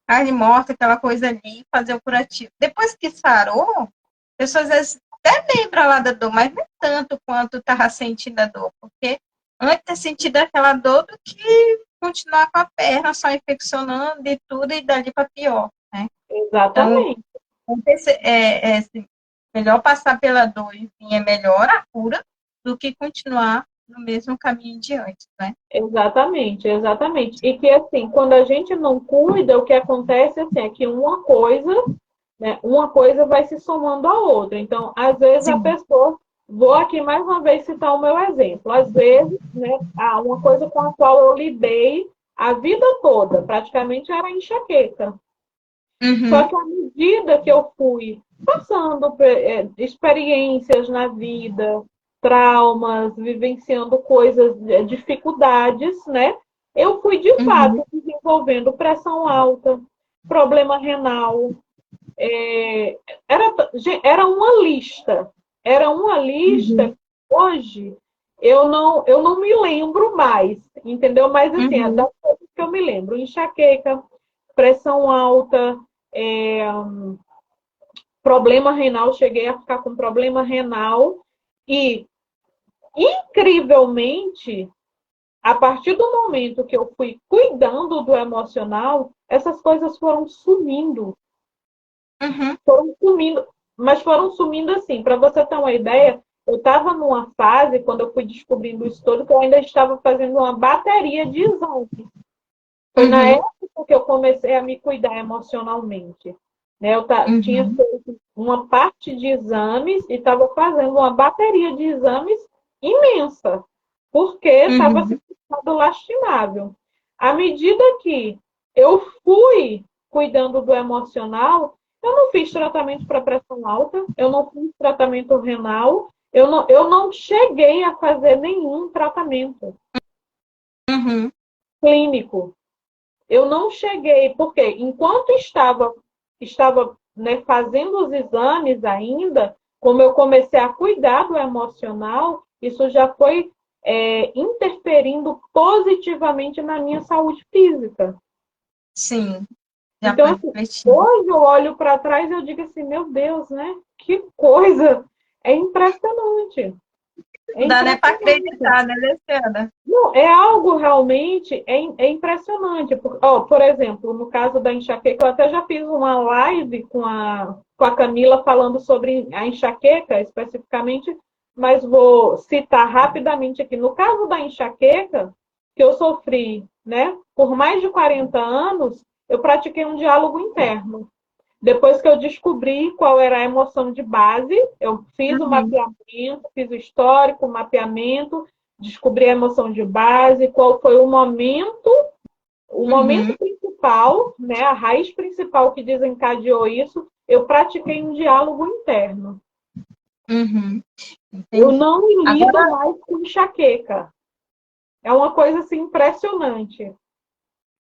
carne morta, aquela coisa ali, fazer o curativo. Depois que sarou, pessoas às vezes até lembram lá da dor, mas não é tanto quanto estava sentindo a dor, porque antes de sentir aquela dor do que continuar com a perna só infeccionando e tudo, e dali para pior, né? Então, Exatamente. assim, melhor passar pela dor e é melhor a cura do que continuar no mesmo caminho de antes, né? Exatamente, exatamente. E que assim, quando a gente não cuida, o que acontece assim, é que uma coisa, né, uma coisa vai se somando à outra. Então, às vezes a Sim. pessoa, vou aqui mais uma vez citar o meu exemplo. Às vezes, né, uma coisa com a qual eu lidei a vida toda, praticamente era enxaqueca. Só Uhum, que à medida que eu fui passando experiências na vida, traumas, vivenciando coisas, dificuldades, né? Eu fui de uhum, fato desenvolvendo pressão alta, problema renal. Era, era uma lista. Era uma lista uhum, que hoje eu não me lembro mais, entendeu? Mas assim, é uhum, das coisas que eu me lembro, enxaqueca, pressão alta, é, problema renal, cheguei a ficar com problema renal e, incrivelmente, a partir do momento que eu fui cuidando do emocional, essas coisas uhum, foram sumindo, mas foram sumindo assim. Para você ter uma ideia, eu estava numa fase, quando eu fui descobrindo isso todo, que eu ainda estava fazendo uma bateria de exames. Foi na uhum, época que eu comecei a me cuidar emocionalmente. Né? Eu tinha uhum, feito uma parte de exames e estava fazendo uma bateria de exames imensa, porque estava se uhum, tornando lastimável. À medida que eu fui cuidando do emocional, eu não fiz tratamento para pressão alta, eu não fiz tratamento renal, eu não cheguei a fazer nenhum tratamento uhum, clínico. Eu não cheguei, porque enquanto estava né, fazendo os exames ainda, como eu comecei a cuidar do emocional, isso já foi interferindo positivamente na minha saúde física. sim, já Então, foi assim, refletindo. hoje eu olho para trás e eu digo assim, meu Deus, né? Que coisa! É impressionante. É Não dá nem para impressionante. acreditar, né, Luciana? Não, é algo realmente impressionante. Por exemplo, no caso da enxaqueca, eu até já fiz uma live com a Camila falando sobre a enxaqueca especificamente, mas vou citar rapidamente aqui. No caso da enxaqueca, que eu sofri, né, por mais de 40 anos, eu pratiquei um diálogo interno. Depois que eu descobri qual era a emoção de base, eu fiz o Uhum, mapeamento, fiz o histórico, o mapeamento, descobri a emoção de base, qual foi o momento uhum, principal, né, a raiz principal que desencadeou isso, eu pratiquei um diálogo interno. uhum, Eu entendi. não lido Agora, mais com enxaqueca. É uma coisa assim impressionante.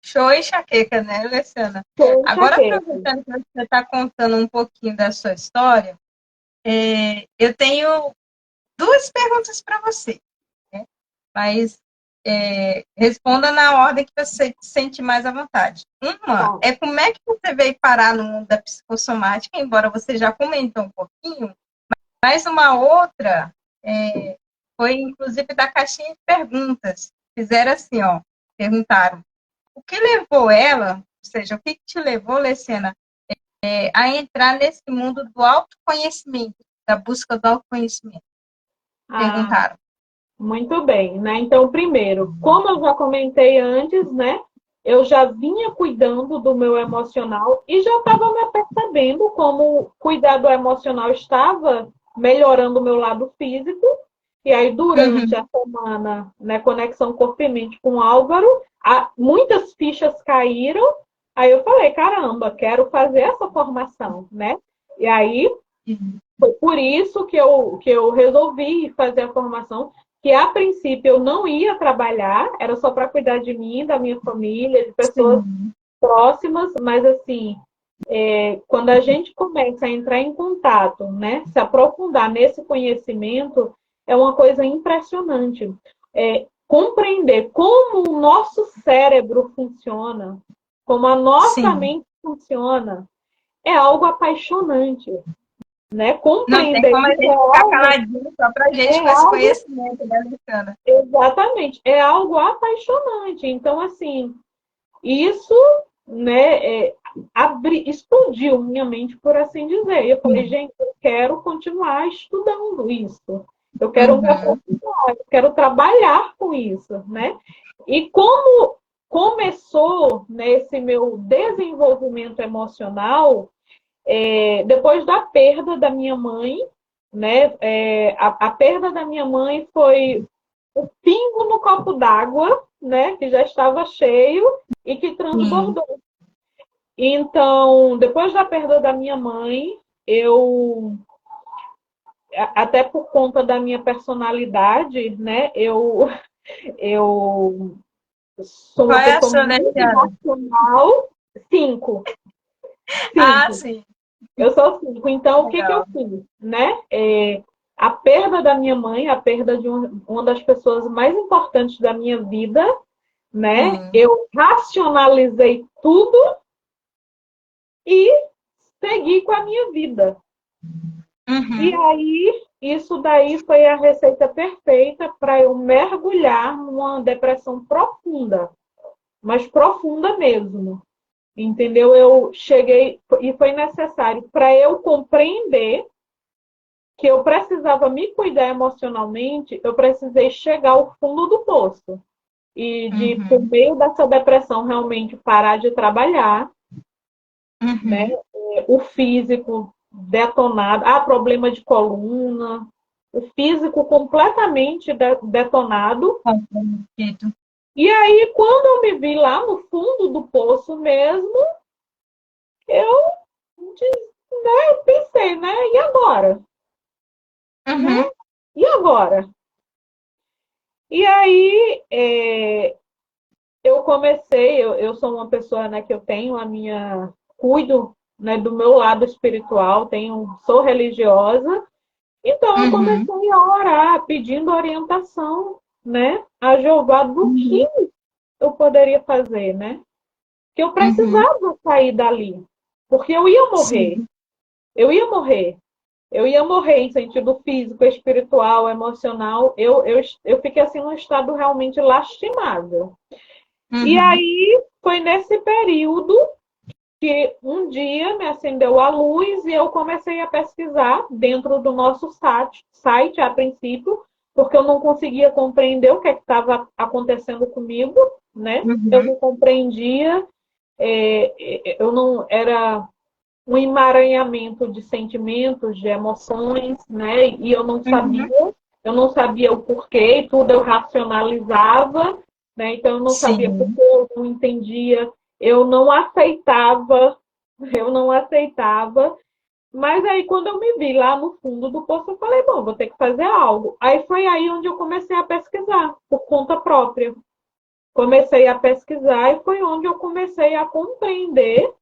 show e enxaqueca, né, Luciana? Com Agora, enxaqueca. aproveitando que você está contando um pouquinho da sua história, eu tenho duas perguntas para você, né? Mas responda na ordem que você se sente mais à vontade. Uma Tá. é como é que você veio parar no mundo da psicossomática, embora você já comentou um pouquinho, mas uma outra foi, inclusive, da caixinha de perguntas. Fizeram assim, ó, perguntaram, o que levou ela, ou seja, o que te levou, Leciana, a entrar nesse mundo do autoconhecimento, da busca do autoconhecimento? Ah, Perguntaram. muito bem, né? Então, primeiro, como eu já comentei antes, né? Eu já vinha cuidando do meu emocional e já estava me percebendo como cuidar do emocional estava melhorando o meu lado físico. E aí, durante Uhum, a semana, né, Conexão Corpo e Mente com o Álvaro, muitas fichas caíram. Aí eu falei, caramba, quero fazer essa formação, né? E aí uhum, foi por isso que eu resolvi fazer a formação, que a princípio eu não ia trabalhar, era só para cuidar de mim, da minha família, de pessoas sim. próximas, mas assim, Quando a gente começa a entrar em contato, né, se aprofundar nesse conhecimento, é uma coisa impressionante. Compreender como o nosso cérebro funciona, como a nossa Sim. mente funciona, é algo apaixonante. Né? Não tem Compreender como a isso gente ficar caladinho só para a gente com esse algo, conhecimento, né, Luciana? exatamente, é algo apaixonante. Então, assim, isso, né, explodiu minha mente, por assim dizer. Eu falei, gente, eu quero continuar estudando isso. Eu quero me aprofundar, eu quero trabalhar com isso, né? E como começou nesse meu desenvolvimento emocional, depois da perda da minha mãe, né? A perda da minha mãe foi o pingo no copo d'água, né? Que já estava cheio e que Sim. transbordou. Então, depois da perda da minha mãe, eu, até por conta da minha personalidade, né? Eu sou Qual uma é a pessoa sua, muito Luciana? racional. Cinco. Ah, Cinco. sim. Eu sou 5. Então, o que eu Legal. fiz? Né? A perda da minha mãe, a perda de uma das pessoas mais importantes da minha vida, né? Sim. Eu racionalizei tudo e segui com a minha vida. E Uhum. aí, isso daí foi a receita perfeita para eu mergulhar numa depressão profunda, mas profunda mesmo. Entendeu? Eu cheguei, e foi necessário para eu compreender que eu precisava me cuidar emocionalmente, eu precisei chegar ao fundo do poço. E por Uhum. meio dessa depressão, realmente parar de trabalhar, né? Uhum. O físico detonado, problema de coluna, o físico completamente detonado. Compreendido. E aí, quando eu me vi lá no fundo do poço mesmo, eu, eu pensei, né? E agora? Né? Uhum. E agora? E aí, eu comecei, eu sou uma pessoa, né, que eu tenho a minha, cuido, né, do meu lado espiritual, sou religiosa, então eu Uhum. comecei a orar, pedindo orientação, né, a Jeová do que Uhum. eu poderia fazer, né, que eu Uhum. precisava sair dali, porque eu ia morrer, Sim. eu ia morrer. Eu ia morrer em sentido físico, espiritual, emocional. Eu fiquei assim num estado realmente lastimado. E Uhum. aí foi nesse período que um dia me acendeu a luz e eu comecei a pesquisar dentro do nosso site a princípio, porque eu não conseguia compreender o que estava acontecendo comigo, né? Eu Uhum. não compreendia, eu não era um emaranhamento de sentimentos, de emoções, né? E Uhum. eu não sabia o porquê, e tudo eu racionalizava, né? Então eu não sabia Sim. porque eu não entendia, eu não aceitava, eu não aceitava. Mas aí quando eu me vi lá no fundo do poço, eu falei, bom, vou ter que fazer algo. Aí foi aí onde eu comecei a pesquisar por conta própria. Comecei a pesquisar e foi onde eu comecei a compreender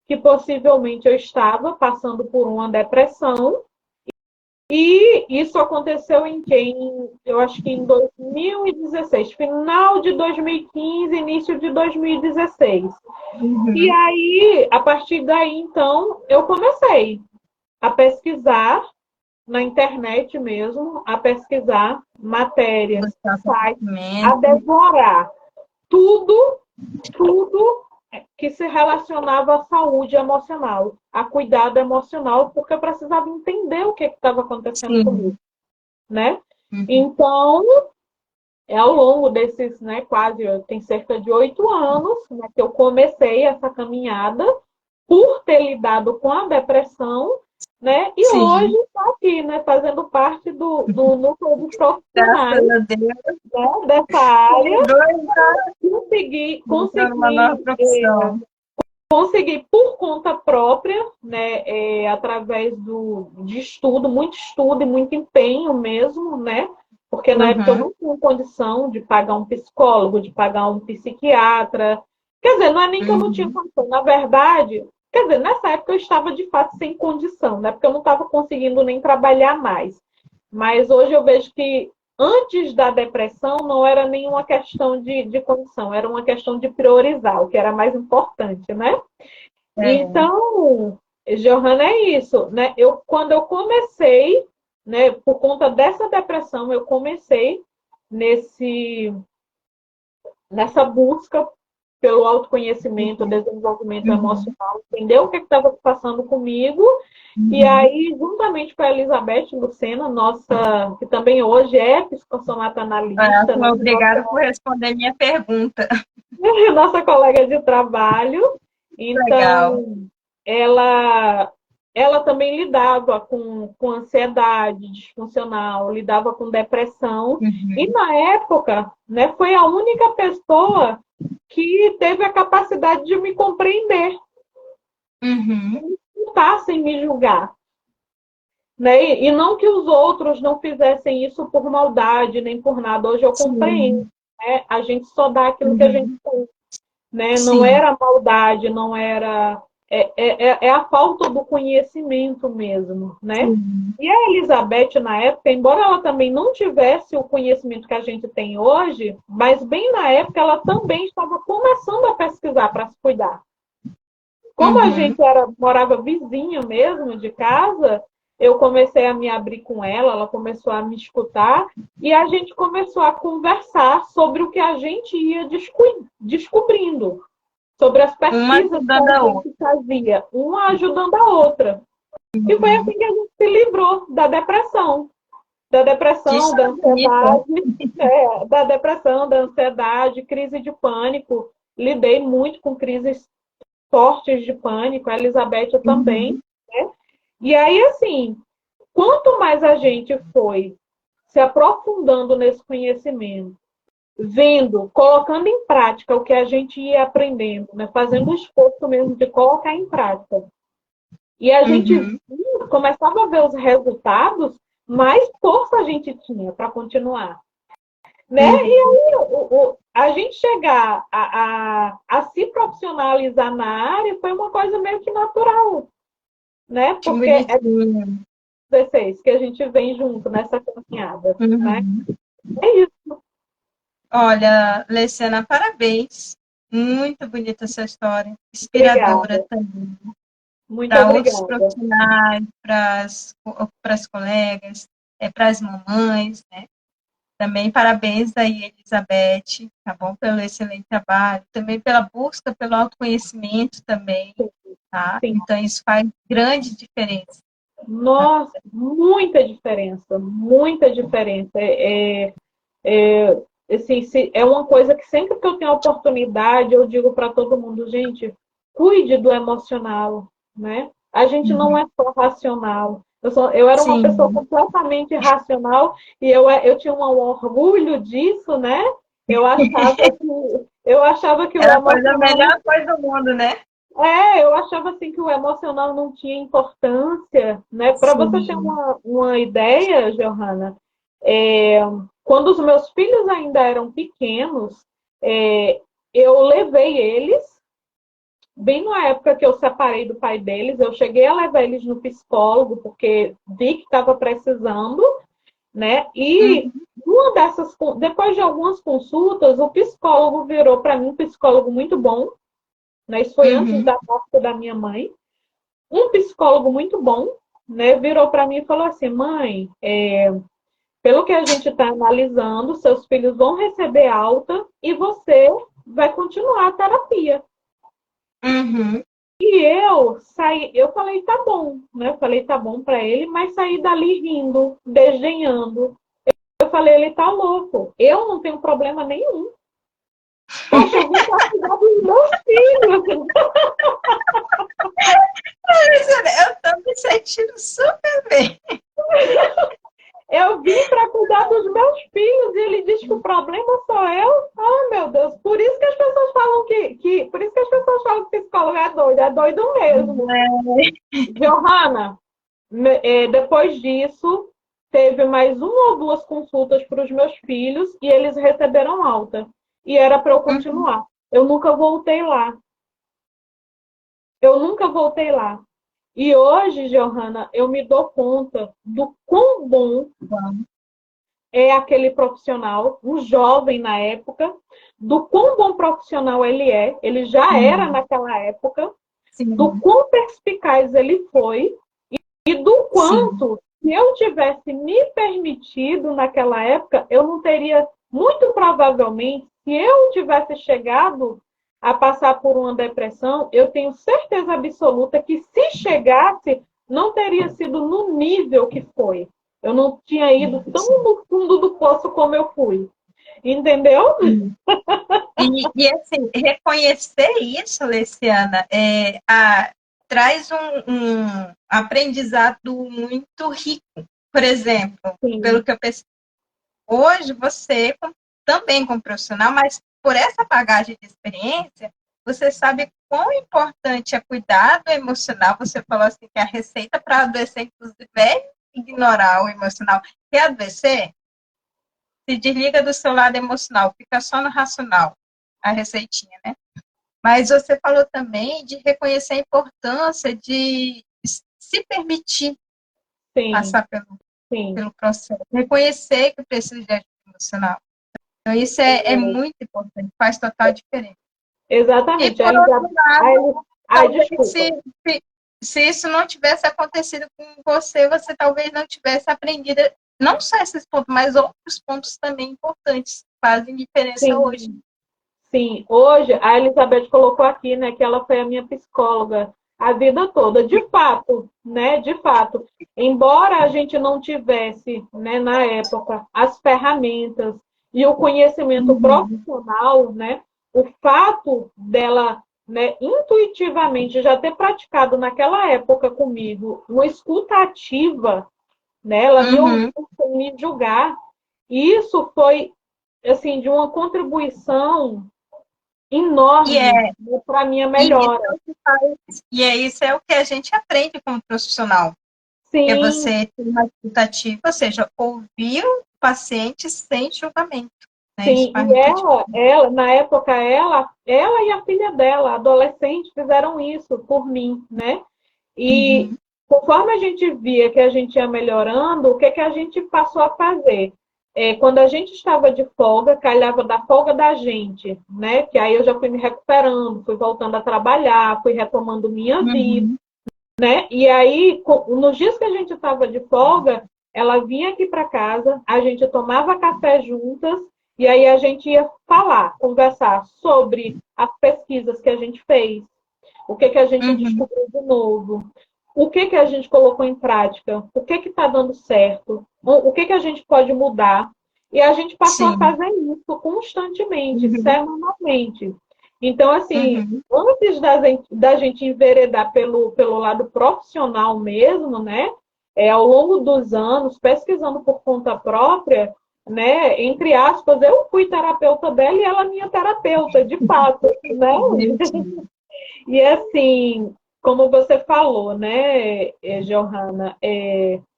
que possivelmente eu estava passando por uma depressão. E isso aconteceu eu acho que em 2016, final de 2015, início de 2016. E Uhum. aí, a partir daí, então, eu comecei a pesquisar na internet mesmo, a pesquisar matérias, Buscar sites, a conhecimento. devorar tudo, tudo que se relacionava à saúde emocional, a cuidado emocional, porque eu precisava entender o que estava acontecendo comigo, Sim. né? Uhum. Então, ao longo desses, né, tem cerca de 8 anos, né, que eu comecei essa caminhada por ter lidado com a depressão, né? E hoje Sim. está aqui, né, fazendo parte do núcleo dos profissionais, Graças a Deus. né, dessa área. Doida. Consegui, Entrou numa nova consegui profissão. consegui por conta própria, né, através de estudo, muito estudo e muito empenho mesmo, né? Porque na época eu Uhum. não tinha condição de pagar um psicólogo, de pagar um psiquiatra. Quer dizer, não é nem que eu não tinha Uhum. condição. Na verdade, Quer dizer, nessa época eu estava de fato sem condição, né? Porque eu não estava conseguindo nem trabalhar mais. Mas hoje eu vejo que antes da depressão não era nenhuma questão de condição, era uma questão de priorizar, o que era mais importante, né? É. Então, Johanna, é isso, né? Quando eu comecei, né, por conta dessa depressão, eu comecei nesse, nessa busca pelo autoconhecimento, desenvolvimento Uhum. emocional, entender o que estava passando comigo. E Uhum. aí, juntamente com a Elizabeth Lucena, nossa, que também hoje é psicossomata analista, né, Obrigada por responder minha pergunta. nossa colega de trabalho. Legal. Então, ela, ela também lidava com ansiedade disfuncional, lidava com depressão. E Uhum. na época, né, foi a única pessoa que teve a capacidade de me compreender, Uhum. tá, sem me julgar. Né? E não que os outros não fizessem isso por maldade, nem por nada. Hoje eu compreendo. Sim. Né? A gente só dá aquilo que a gente Uhum. tem. Né? Não Sim. era maldade, não era. É a falta do conhecimento mesmo, né? Sim. E a Elizabeth, na época, embora ela também não tivesse o conhecimento que a gente tem hoje, mas bem na época ela também estava começando a pesquisar para se cuidar. Como a Uhum. gente morava vizinho mesmo de casa, eu comecei a me abrir com ela, ela começou a me escutar e a gente começou a conversar sobre o que a gente ia descobrindo, sobre as Uma pesquisas que ajudando a a outra. gente fazia, uma ajudando a outra. E foi Uhum. assim que a gente se livrou da Que depressão, da história bonita. ansiedade, da depressão, da ansiedade, crise de pânico. Lidei muito com crises fortes de pânico, a Elizabeth também, Uhum. né? E aí, assim, quanto mais a gente foi se aprofundando nesse conhecimento, vendo, colocando em prática o que a gente ia aprendendo, né? Fazendo o esforço mesmo de colocar em prática. E a gente Uhum. começava a ver os resultados, mais força a gente tinha para continuar. Né? E Uhum. aí, a gente chegar a se profissionalizar na área foi uma coisa meio que natural, né? Que Porque é bonitinho. 16 que a gente vem junto nessa caminhada, né? Uhum. É isso. Olha, Leciana, parabéns. Muito bonita essa história. Inspiradora Obrigada. também. Muito Para outros obrigada. profissionais, para as colegas, para as mamães, né? Também parabéns aí, Elizabeth, tá bom? Pelo excelente trabalho, também pela busca pelo autoconhecimento também, tá? Sim. Então, isso faz grande diferença. Nossa, muita diferença, muita diferença. Assim, é uma coisa que sempre que eu tenho a oportunidade, eu digo para todo mundo, gente, cuide do emocional, né? A gente não Uhum. é só racional. Eu era uma pessoa Sim, completamente racional e eu tinha um orgulho disso, né? Eu achava que, eu achava que o era a emocional melhor coisa do mundo, né? eu achava assim que o emocional não tinha importância, né? Para você ter Sim. uma ideia, Johanna, é, quando os meus filhos ainda eram pequenos, eu levei eles, bem na época que eu separei do pai deles, eu cheguei a levar eles no psicólogo, porque vi que estava precisando, né? E Uhum. depois de algumas consultas, o psicólogo virou para mim um psicólogo muito bom, né? Isso foi antes Uhum. da morte da minha mãe. Um psicólogo muito bom, né, virou para mim e falou assim: mãe, pelo que a gente está analisando, seus filhos vão receber alta e você vai continuar a terapia. Uhum. E eu saí, eu falei, tá bom, né? Eu falei, tá bom para ele, mas saí dali rindo, desdenhando. Eu falei, ele tá louco. Eu não tenho problema nenhum. Poxa, eu vim para cuidar dos meus filhos. Eu estou me sentindo super bem. Eu vim para cuidar dos meus filhos e ele diz que o problema sou eu. Ah, meu Deus, por isso que as pessoas falam por isso que as pessoas falam que psicólogo é doido mesmo. Johanna, depois disso, teve mais uma ou duas consultas para os meus filhos e eles receberam alta. E era para eu Uhum. continuar. Eu nunca voltei lá. eu nunca voltei lá. E hoje, Johanna, eu me dou conta do quão bom é aquele profissional, um jovem na época, do quão bom profissional ele já era naquela época, Sim. do quão perspicaz ele foi e do quanto, se eu tivesse me permitido naquela época, eu não teria, muito provavelmente, se eu tivesse chegado a passar por uma depressão, eu tenho certeza absoluta que se chegasse, não teria sido no nível que foi. Eu não tinha ido tão no fundo do poço como eu fui. Entendeu? E assim, reconhecer isso, Leciana, traz um aprendizado muito rico. Por exemplo, pelo que eu percebi, hoje você, também como profissional, mas por essa bagagem de experiência, você sabe quão importante é cuidar do emocional. Você falou assim que a receita para adoecer, inclusive, é ignorar o emocional. Quer adoecer? Se desliga do seu lado emocional, fica só no racional, a receitinha, né? Mas você falou também de reconhecer a importância de se permitir passar pelo processo, reconhecer que precisa de ajuda emocional. Então, isso é muito importante, faz total diferença. Exatamente. E, por outro lado, talvez se isso não tivesse acontecido com você, você talvez não tivesse aprendido, não só esses pontos, mas outros pontos também importantes, que fazem diferença hoje. Sim, hoje a Elizabeth colocou aqui, né, que ela foi a minha psicóloga a vida toda. De fato, né, de fato, embora a gente não tivesse, né, na época, as ferramentas e o conhecimento profissional, né, o fato dela, né, intuitivamente já ter praticado naquela época comigo uma escuta ativa, né, ela me ouviu sem me julgar, e isso foi, assim, de uma contribuição enorme para a minha melhora. Isso é o que a gente aprende como profissional. Sim. É você ter uma escutativa, ou seja, ouvir o paciente sem julgamento. Né? Sim, e ela, na época, ela e a filha dela, adolescente, fizeram isso por mim, né? E conforme a gente via que a gente ia melhorando, o que a gente passou a fazer? Quando a gente estava de folga, calhava da folga da gente, né? Que aí eu já fui me recuperando, fui voltando a trabalhar, fui retomando minha vida, né? E aí, nos dias que a gente estava de folga, ela vinha aqui para casa, a gente tomava café juntas, e aí a gente ia falar, conversar sobre as pesquisas que a gente fez, o que a gente descobriu de novo, o que a gente colocou em prática, o que está dando certo, o que a gente pode mudar. E a gente passou a fazer isso constantemente, semanalmente. Então, assim, antes da gente enveredar pelo lado profissional mesmo, né? Ao longo dos anos, pesquisando por conta própria, né? Entre aspas, eu fui terapeuta dela e ela minha terapeuta, de fato, né? E assim, como você falou, né, Johanna,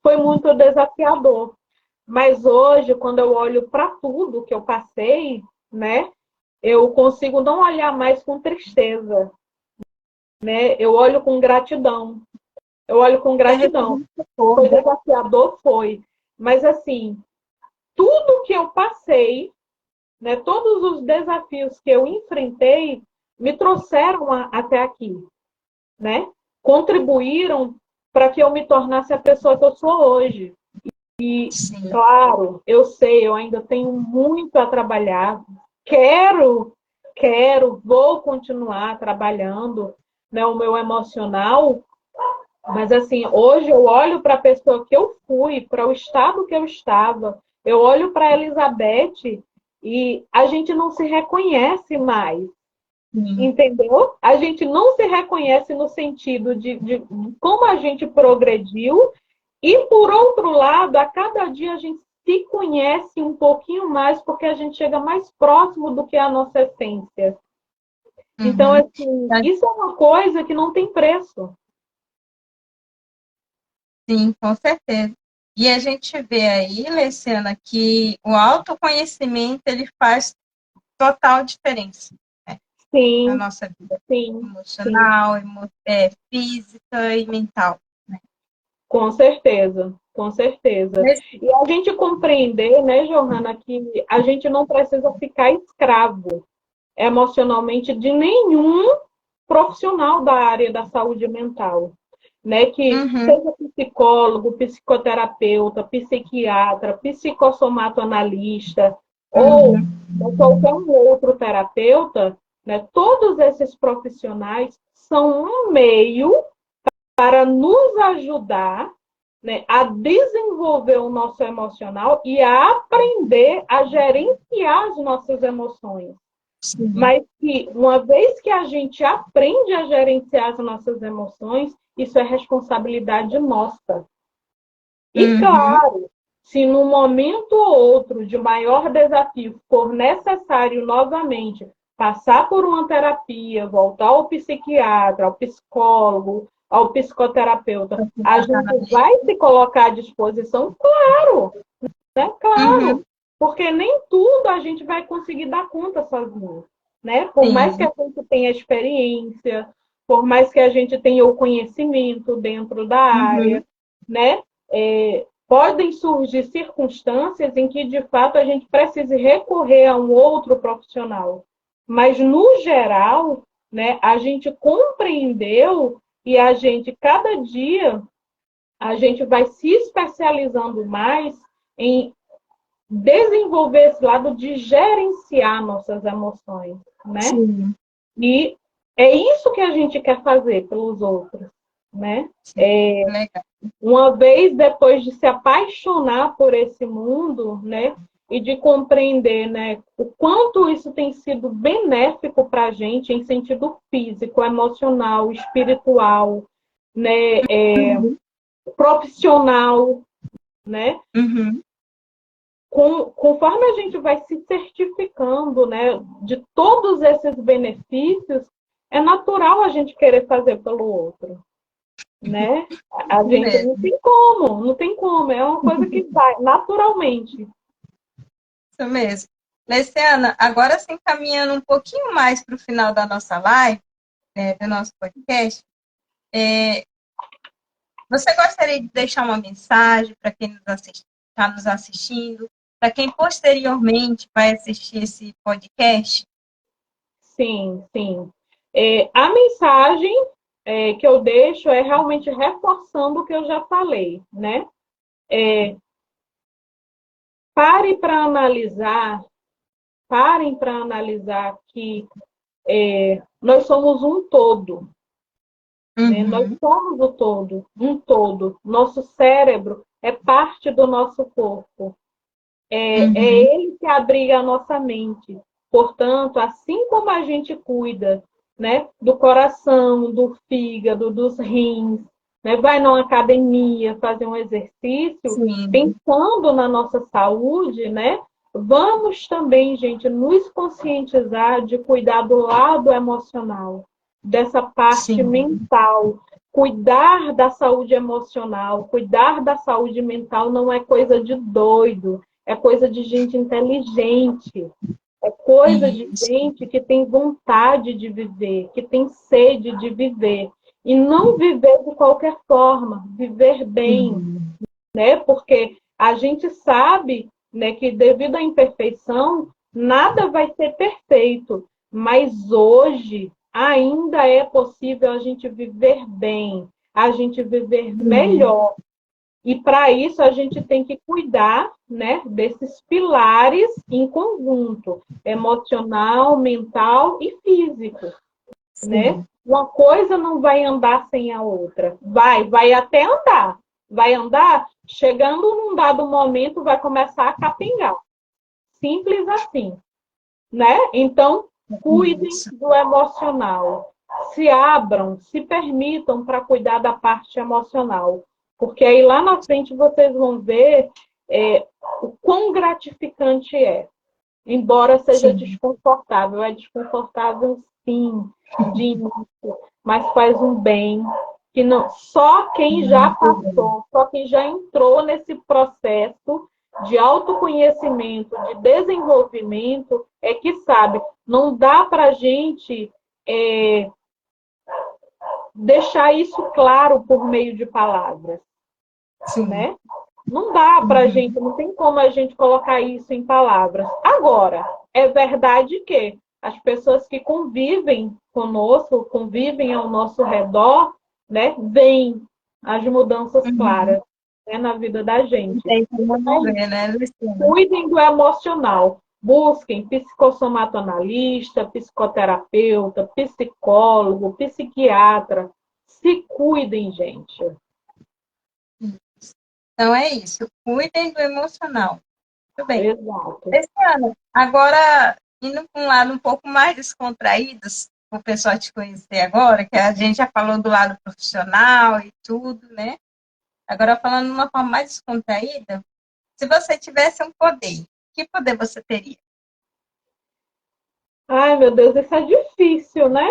foi muito desafiador. Mas hoje, quando eu olho para tudo que eu passei, né, eu consigo não olhar mais com tristeza, né? Eu olho com gratidão. Eu olho com gratidão. Foi desafiador, foi. Mas assim, tudo que eu passei, né, todos os desafios que eu enfrentei, me trouxeram até aqui, né? Contribuíram para que eu me tornasse a pessoa que eu sou hoje. E, claro, eu sei, eu ainda tenho muito a trabalhar. Vou continuar trabalhando, né, o meu emocional, mas assim, hoje eu olho para a pessoa que eu fui, para o estado que eu estava, eu olho para a Elizabeth e a gente não se reconhece mais. Entendeu? A gente não se reconhece no sentido de como a gente progrediu e, por outro lado, a cada dia a gente se conhece um pouquinho mais porque a gente chega mais próximo do que a nossa essência. Então, assim, isso é uma coisa que não tem preço. Sim, com certeza. E a gente vê aí, Leciana, que o autoconhecimento ele faz total diferença. Né? na Sim, nossa vida sim, sim. emocional, física e mental. Né? Com certeza, com certeza. Mas, E a gente compreender, né, Johanna, que a gente não precisa ficar escravo emocionalmente de nenhum profissional da área da saúde mental, né? Que uhum, seja psicólogo, psicoterapeuta, psiquiatra, psicossomatoanalista ou uhum, qualquer um outro terapeuta, né? Todos esses profissionais são um meio para nos ajudar, né, a desenvolver o nosso emocional e a aprender a gerenciar as nossas emoções. sim, Mas que, uma vez que a gente aprende a gerenciar as nossas emoções, isso é responsabilidade nossa. E uhum, claro, se num momento ou outro de maior desafio for necessário novamente passar por uma terapia, voltar ao psiquiatra, ao psicólogo, ao psicoterapeuta, a gente vai se colocar à disposição, claro, né? Claro, uhum, porque nem tudo a gente vai conseguir dar conta sozinho, né? Por mais que sim, a gente tenha experiência, por mais que a gente tenha o conhecimento dentro da área, uhum, né? Podem surgir circunstâncias em que, de fato, a gente precise recorrer a um outro profissional. Mas, no geral, né, a gente compreendeu e a gente, cada dia, a gente vai se especializando mais em desenvolver esse lado de gerenciar nossas emoções, né? sim, E é isso que a gente quer fazer pelos outros, né? sim, legal. Uma vez depois de se apaixonar por esse mundo, né? E de compreender, né, o quanto isso tem sido benéfico para a gente em sentido físico, emocional, espiritual, né, Uhum, profissional, né? uhum, Conforme a gente vai se certificando, né, de todos esses benefícios, é natural a gente querer fazer pelo outro, né? A isso gente não mesmo, tem como, não tem como, é uma coisa que vai naturalmente. isso mesmo. Leciana, agora sim, caminhando um pouquinho mais para o final da nossa live, né, do nosso podcast, você gostaria de deixar uma mensagem para quem está nos assistindo, para quem posteriormente vai assistir esse podcast? Sim, sim. A mensagem que eu deixo é realmente reforçando o que eu já falei, né? Pare para analisar, parem para analisar que nós somos um todo, né? Nós Uhum, somos o todo, um todo. Nosso cérebro é parte do nosso corpo. uhum, É ele que abriga a nossa mente. Portanto, assim como a gente cuida, né, do coração, do fígado, dos rins, né, vai numa academia fazer um exercício, sim, pensando na nossa saúde, né, vamos também, gente, nos conscientizar de cuidar do lado emocional, dessa parte sim, mental. Cuidar da saúde emocional, cuidar da saúde mental não é coisa de doido, é coisa de gente inteligente, é coisa de isso, gente que tem vontade de viver, que tem sede de viver. E não viver de qualquer forma, viver bem, uhum, né? Porque a gente sabe, né, que devido à imperfeição, nada vai ser perfeito, mas hoje ainda é possível a gente viver bem, a gente viver uhum, melhor. E para isso a gente tem que cuidar, né, desses pilares em conjunto, emocional, mental e físico, né? sim, Uma coisa não vai andar sem a outra. Vai até andar. Vai andar, chegando num dado momento, vai começar a capengar. Simples assim, né? Então, cuidem isso, do emocional. Se abram, se permitam para cuidar da parte emocional. Porque aí lá na frente vocês vão ver o quão gratificante é. Embora seja sim, desconfortável. É desconfortável, sim, de início, mas faz um bem que não, só quem já muito bom. passou, só quem já entrou nesse processo de autoconhecimento, de desenvolvimento, é que sabe. Não dá para a gente deixar isso claro por meio de palavras, Sim. né? Não dá para gente, não tem como a gente colocar isso em palavras. Agora, é verdade que as pessoas que convivem conosco, convivem ao nosso redor, né, veem as mudanças claras, né, na vida da gente. Tem como ver, né, Luciana? Cuidem do emocional. Busquem psicosomatoanalista, psicoterapeuta, psicólogo, psiquiatra. Se cuidem, gente. Então é isso. Cuidem do emocional. Muito bem. Exato. Luciana, agora, indo para um lado um pouco mais descontraído, para o pessoal te conhecer agora, que a gente já falou do lado profissional e tudo, né? Agora, falando de uma forma mais descontraída, se você tivesse um poder, que poder você teria? Ai, meu Deus, isso é difícil, né?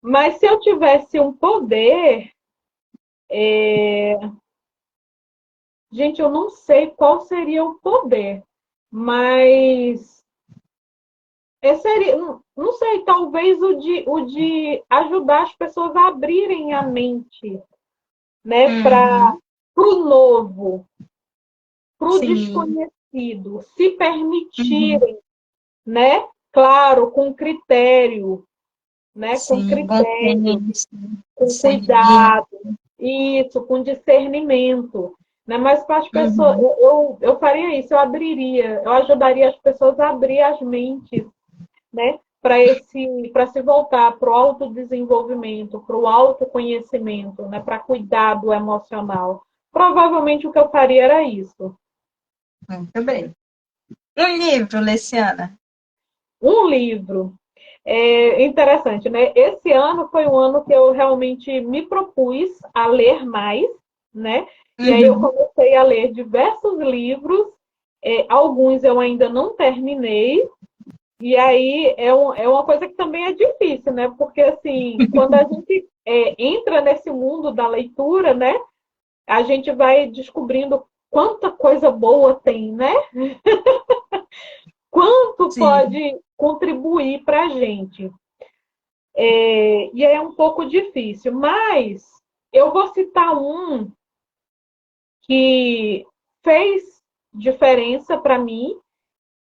Mas se eu tivesse um poder, gente, eu não sei qual seria o poder, mas seria, não sei, talvez o de ajudar as pessoas a abrirem a mente, né, para o novo, para o Sim. desconhecido, se permitirem, né? Claro, com critério, né? Com Sim, bom critério, senso, com discernimento. cuidado, isso, com discernimento. Né? Mas para as pessoas, eu faria isso, eu ajudaria as pessoas a abrir as mentes, né? Para se voltar para o autodesenvolvimento, para o autoconhecimento, né? Para cuidar do emocional. Provavelmente o que eu faria era isso. Muito bem. Um livro, Luciana. Um livro. É interessante, né? Esse ano foi um ano que eu realmente me propus a ler mais, né? E aí eu comecei a ler diversos livros, alguns eu ainda não terminei, e aí é uma coisa que também é difícil, né? Porque assim, quando a gente entra nesse mundo da leitura, né? A gente vai descobrindo quanta coisa boa tem, né? Quanto Sim. pode contribuir para a gente. E aí é um pouco difícil, mas eu vou citar um que fez diferença para mim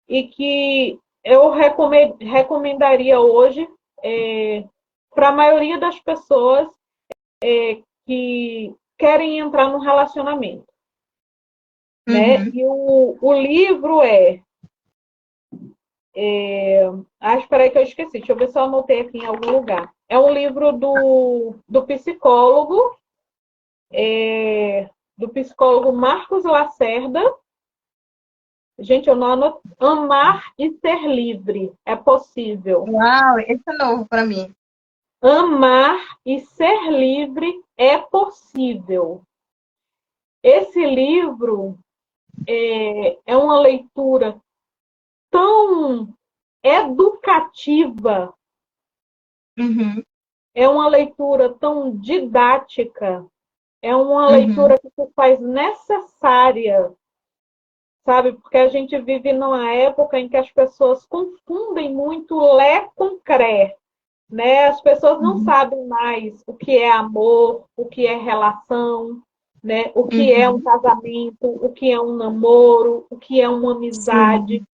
e que eu recomendaria hoje para a maioria das pessoas que querem entrar num relacionamento. Né? E o livro espera aí que eu esqueci. Deixa eu ver se eu anotei aqui em algum lugar. É um livro do psicólogo, Marcos Lacerda. Gente, eu não anoto. Amar e Ser Livre. É possível. Uau, esse é novo para mim. Amar e Ser Livre é possível. Esse livro é uma leitura tão educativa, é uma leitura tão didática, é uma leitura que se faz necessária, sabe? Porque a gente vive numa época em que as pessoas confundem muito lé com cré, né? As pessoas não sabem mais o que é amor, o que é relação, né? O que é um casamento, o que é um namoro, o que é uma amizade. Sim.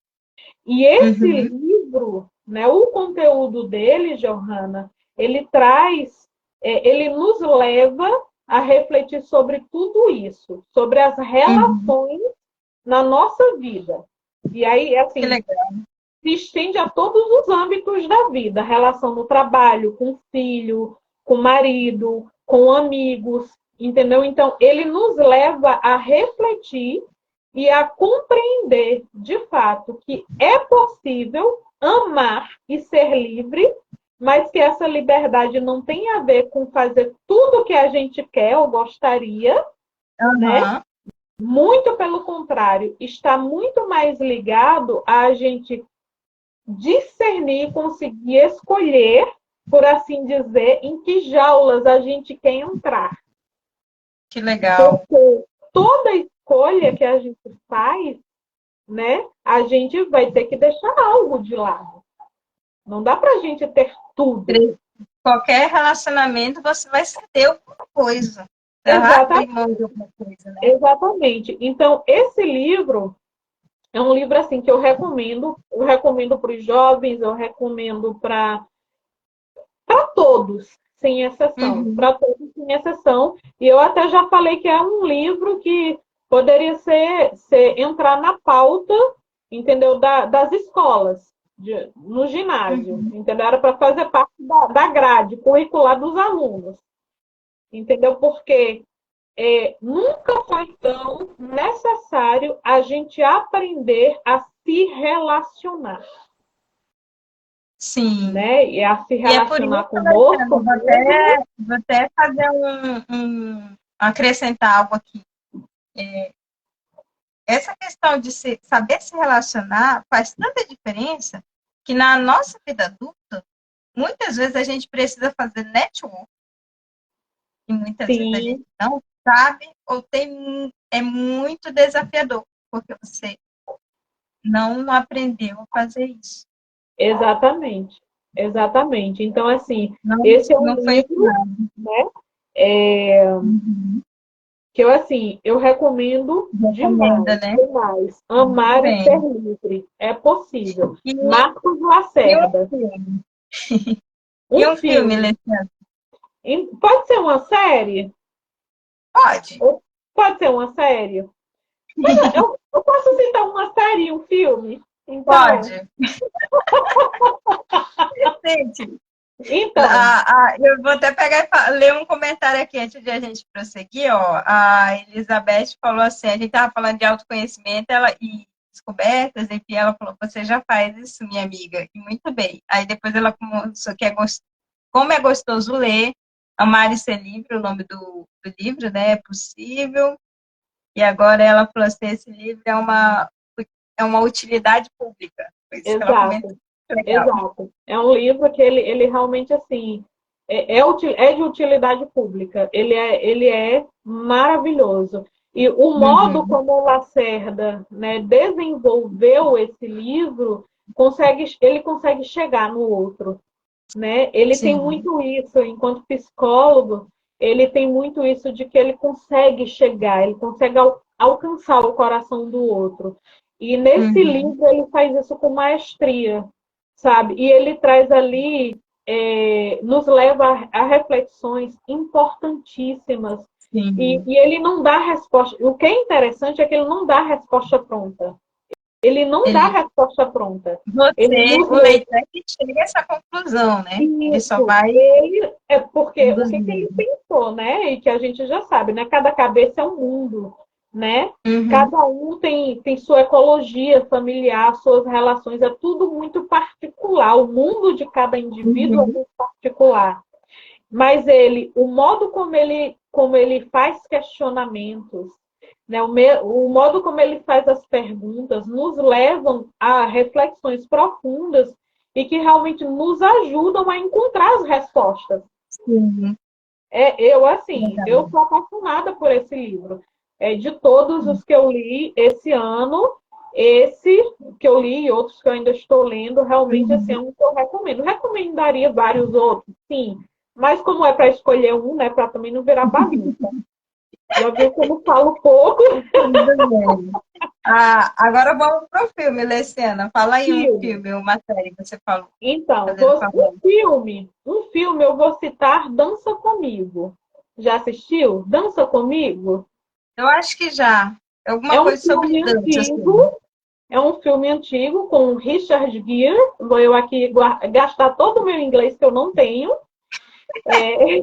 E esse livro, né, o conteúdo dele, Johanna, ele traz, ele nos leva a refletir sobre tudo isso, sobre as relações na nossa vida. E aí, Que assim, legal. se estende a todos os âmbitos da vida, relação no trabalho, com o filho, com o marido, com amigos, entendeu? Então, ele nos leva a refletir e a compreender, de fato, que é possível amar e ser livre, mas que essa liberdade não tem a ver com fazer tudo o que a gente quer ou gostaria, né? Muito pelo contrário, está muito mais ligado a gente discernir, conseguir escolher, por assim dizer, em que jaulas a gente quer entrar. Que legal. Porque toda escolha que a gente faz, né, a gente vai ter que deixar algo de lado. Não dá pra gente ter tudo. Qualquer relacionamento, você vai ceder alguma coisa. Você vai abrir Exatamente. mão de alguma coisa, né? Exatamente. Então, esse livro é um livro assim que eu recomendo para os jovens, eu recomendo para todos, sem exceção, Uhum. para todos sem exceção. E eu até já falei que é um livro que poderia entrar na pauta, entendeu, das escolas, no ginásio, Uhum. entendeu? Era para fazer parte da grade curricular dos alunos, entendeu? Porque nunca foi tão necessário a gente aprender a se relacionar, Sim. né? E a se E é por isso, relacionar Alexandre, conosco vou mesmo. até fazer acrescentar algo aqui. Essa questão de saber se relacionar faz tanta diferença que na nossa vida adulta, muitas vezes a gente precisa fazer network e muitas vezes a gente Sim, não sabe ou é muito desafiador, porque você não aprendeu a fazer isso. exatamente. Exatamente. Então, assim, Não, esse é um não foi livro, ensinado. né? é, Uhum. que eu, assim, eu recomendo Recomenda, demais, né? demais. Muito Amar e ser bem. livre. É possível. E, Marcos e um Lacerda. filme? E Um um filme, filme. Alexandre? Pode ser uma série? Pode. Ou pode ser uma série? Mas eu posso citar uma série e um filme? Então, Pode. Gente, então, eu vou até pegar ler um comentário aqui antes de a gente prosseguir. Ó. A Elizabeth falou assim: a gente estava falando de autoconhecimento e descobertas, e ela falou: você já faz isso, minha amiga, e muito bem. Aí depois ela começou que como é gostoso ler, amar e ser livre, o nome do livro, né? É possível. E agora ela falou assim: esse livro é uma utilidade pública. Foi isso que ela comentou. exato, Legal. exato. É um livro que ele realmente, assim, é de utilidade pública. Ele é maravilhoso. E o modo Uhum, como o Lacerda, né, desenvolveu esse livro, ele consegue chegar no outro, né? Ele tem sim. muito isso, enquanto psicólogo, ele tem muito isso de que ele consegue chegar, ele consegue alcançar o coração do outro. E nesse Uhum, livro ele faz isso com maestria, sabe? E ele traz ali, nos leva a reflexões importantíssimas. sim. E ele não dá resposta. O que é interessante é que ele não dá resposta pronta. Ele não dá Ele, resposta pronta. Ele você, nos o leitor é que chega a essa conclusão, né? Ele só Isso, vai ele é porque o que que ele induzindo. pensou, né? E que a gente já sabe, né? Cada cabeça é um mundo, né? Uhum, Cada um tem sua ecologia familiar, suas relações, é tudo muito particular. O mundo de cada indivíduo é uhum, muito particular. Mas o modo como ele faz questionamentos, né? O modo como ele faz as perguntas nos levam a reflexões profundas e que realmente nos ajudam a encontrar as respostas. sim, Eu verdade. sou apaixonada por esse livro. De todos os que eu li esse ano, esse que eu li e outros que eu ainda estou lendo, realmente assim, é Uhum. um que eu recomendo. Recomendaria vários outros, sim. Mas como é para escolher um, né, para também não virar bagunça. Já viu como falo pouco? Tudo bem. Agora vamos para o filme, Leciana. Fala aí um Filme. filme, uma série que você falou, Então, fazendo favor. um filme eu vou citar Dança Comigo. Já assistiu? Dança Comigo? Eu acho que já. É Alguma um coisa sobre filme dança, antigo, assim. é um filme antigo com Richard Gere. Vou eu aqui gastar todo o meu inglês que eu não tenho. É,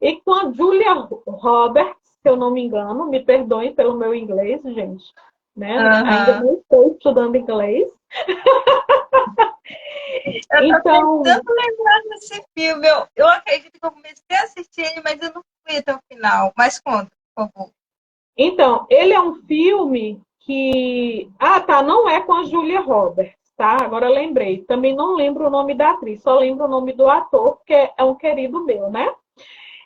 e com a Julia Roberts, se eu não me engano. Me perdoem pelo meu inglês, gente. Né? Ainda Aham. não estou estudando inglês. Eu tô Então, tentando lembrar desse filme. Eu acredito que eu comecei a assistir ele, mas eu não fui até o final. Mas conta, por favor. ele é um filme que. Ah, tá, não é com a Julia Roberts, tá? Agora lembrei. Também não lembro o nome da atriz, só lembro o nome do ator, que é um querido meu, né?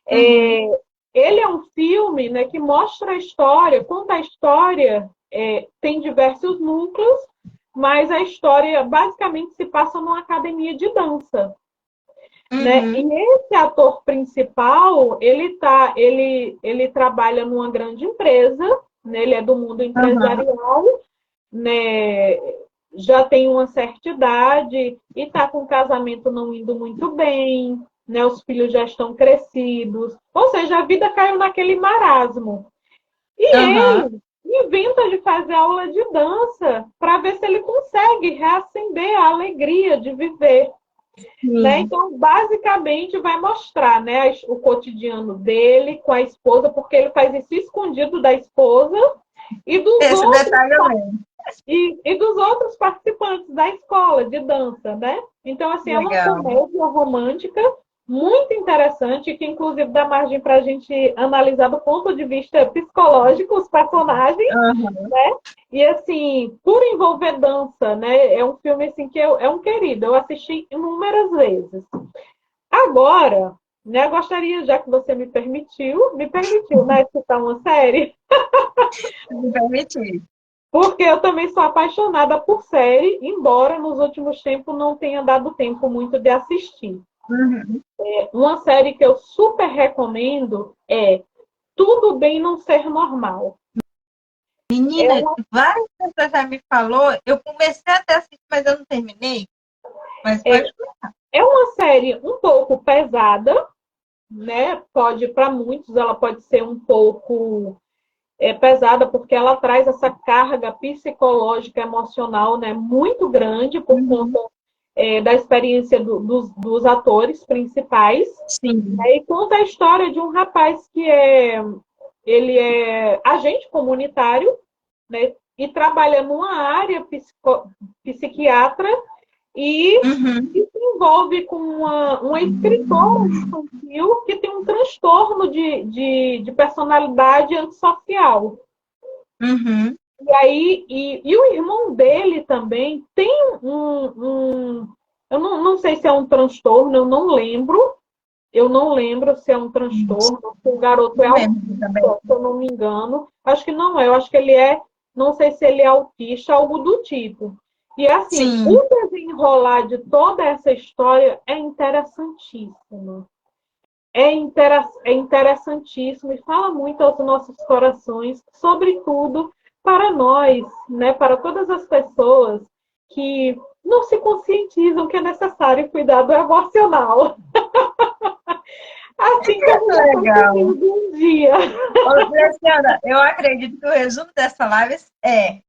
Uhum. Ele é um filme, né, que mostra a história, conta a história, tem diversos núcleos, mas a história basicamente se passa numa academia de dança. Né? E esse ator principal, ele trabalha numa grande empresa, né? Ele é do mundo empresarial, né? Já tem uma certa idade e está com o casamento não indo muito bem, né? Os filhos já estão crescidos, ou seja, a vida caiu naquele marasmo. E ele inventa de fazer aula de dança para ver se ele consegue reacender a alegria de viver. Né? Então, basicamente, vai mostrar, né, o cotidiano dele com a esposa, porque ele faz isso escondido da esposa e dos dos outros participantes da escola de dança, né? Então, assim, é uma comédia romântica muito interessante, que inclusive dá margem para a gente analisar do ponto de vista psicológico os personagens, né? E assim, por envolver dança, né? É um filme assim que é um querido, eu assisti inúmeras vezes. Agora, né, gostaria, já que você me permitiu, né, citar uma série. Me permitiu. Porque eu também sou apaixonada por série, embora nos últimos tempos não tenha dado tempo muito de assistir. Uma série que eu super recomendo é Tudo Bem Não Ser Normal. Menina, várias pessoas já me falou, eu comecei até a assistir, mas eu não terminei. Mas pode falar. É uma série um pouco pesada, né? Para muitos, ela pode ser um pouco pesada, porque ela traz essa carga psicológica, emocional, né, muito grande por conta da experiência dos atores principais. Sim. E conta a história de um rapaz que ele é agente comunitário, né, e trabalha numa área psiquiatra e se envolve com uma escritora infantil que tem um transtorno de personalidade antissocial. E aí, e o irmão dele também tem eu não sei se é um transtorno, eu não lembro. Eu não lembro se é um transtorno, se o garoto é autista, se eu não me engano. Acho que não é, eu acho que ele não sei se ele é autista, algo do tipo. E assim, o desenrolar de toda essa história é interessantíssimo. É interessantíssimo e fala muito aos nossos corações, sobretudo para nós, né, para todas as pessoas que não se conscientizam que é necessário cuidado emocional. Assim como legal. Um dia. Luciana, eu acredito que o resumo dessa live é: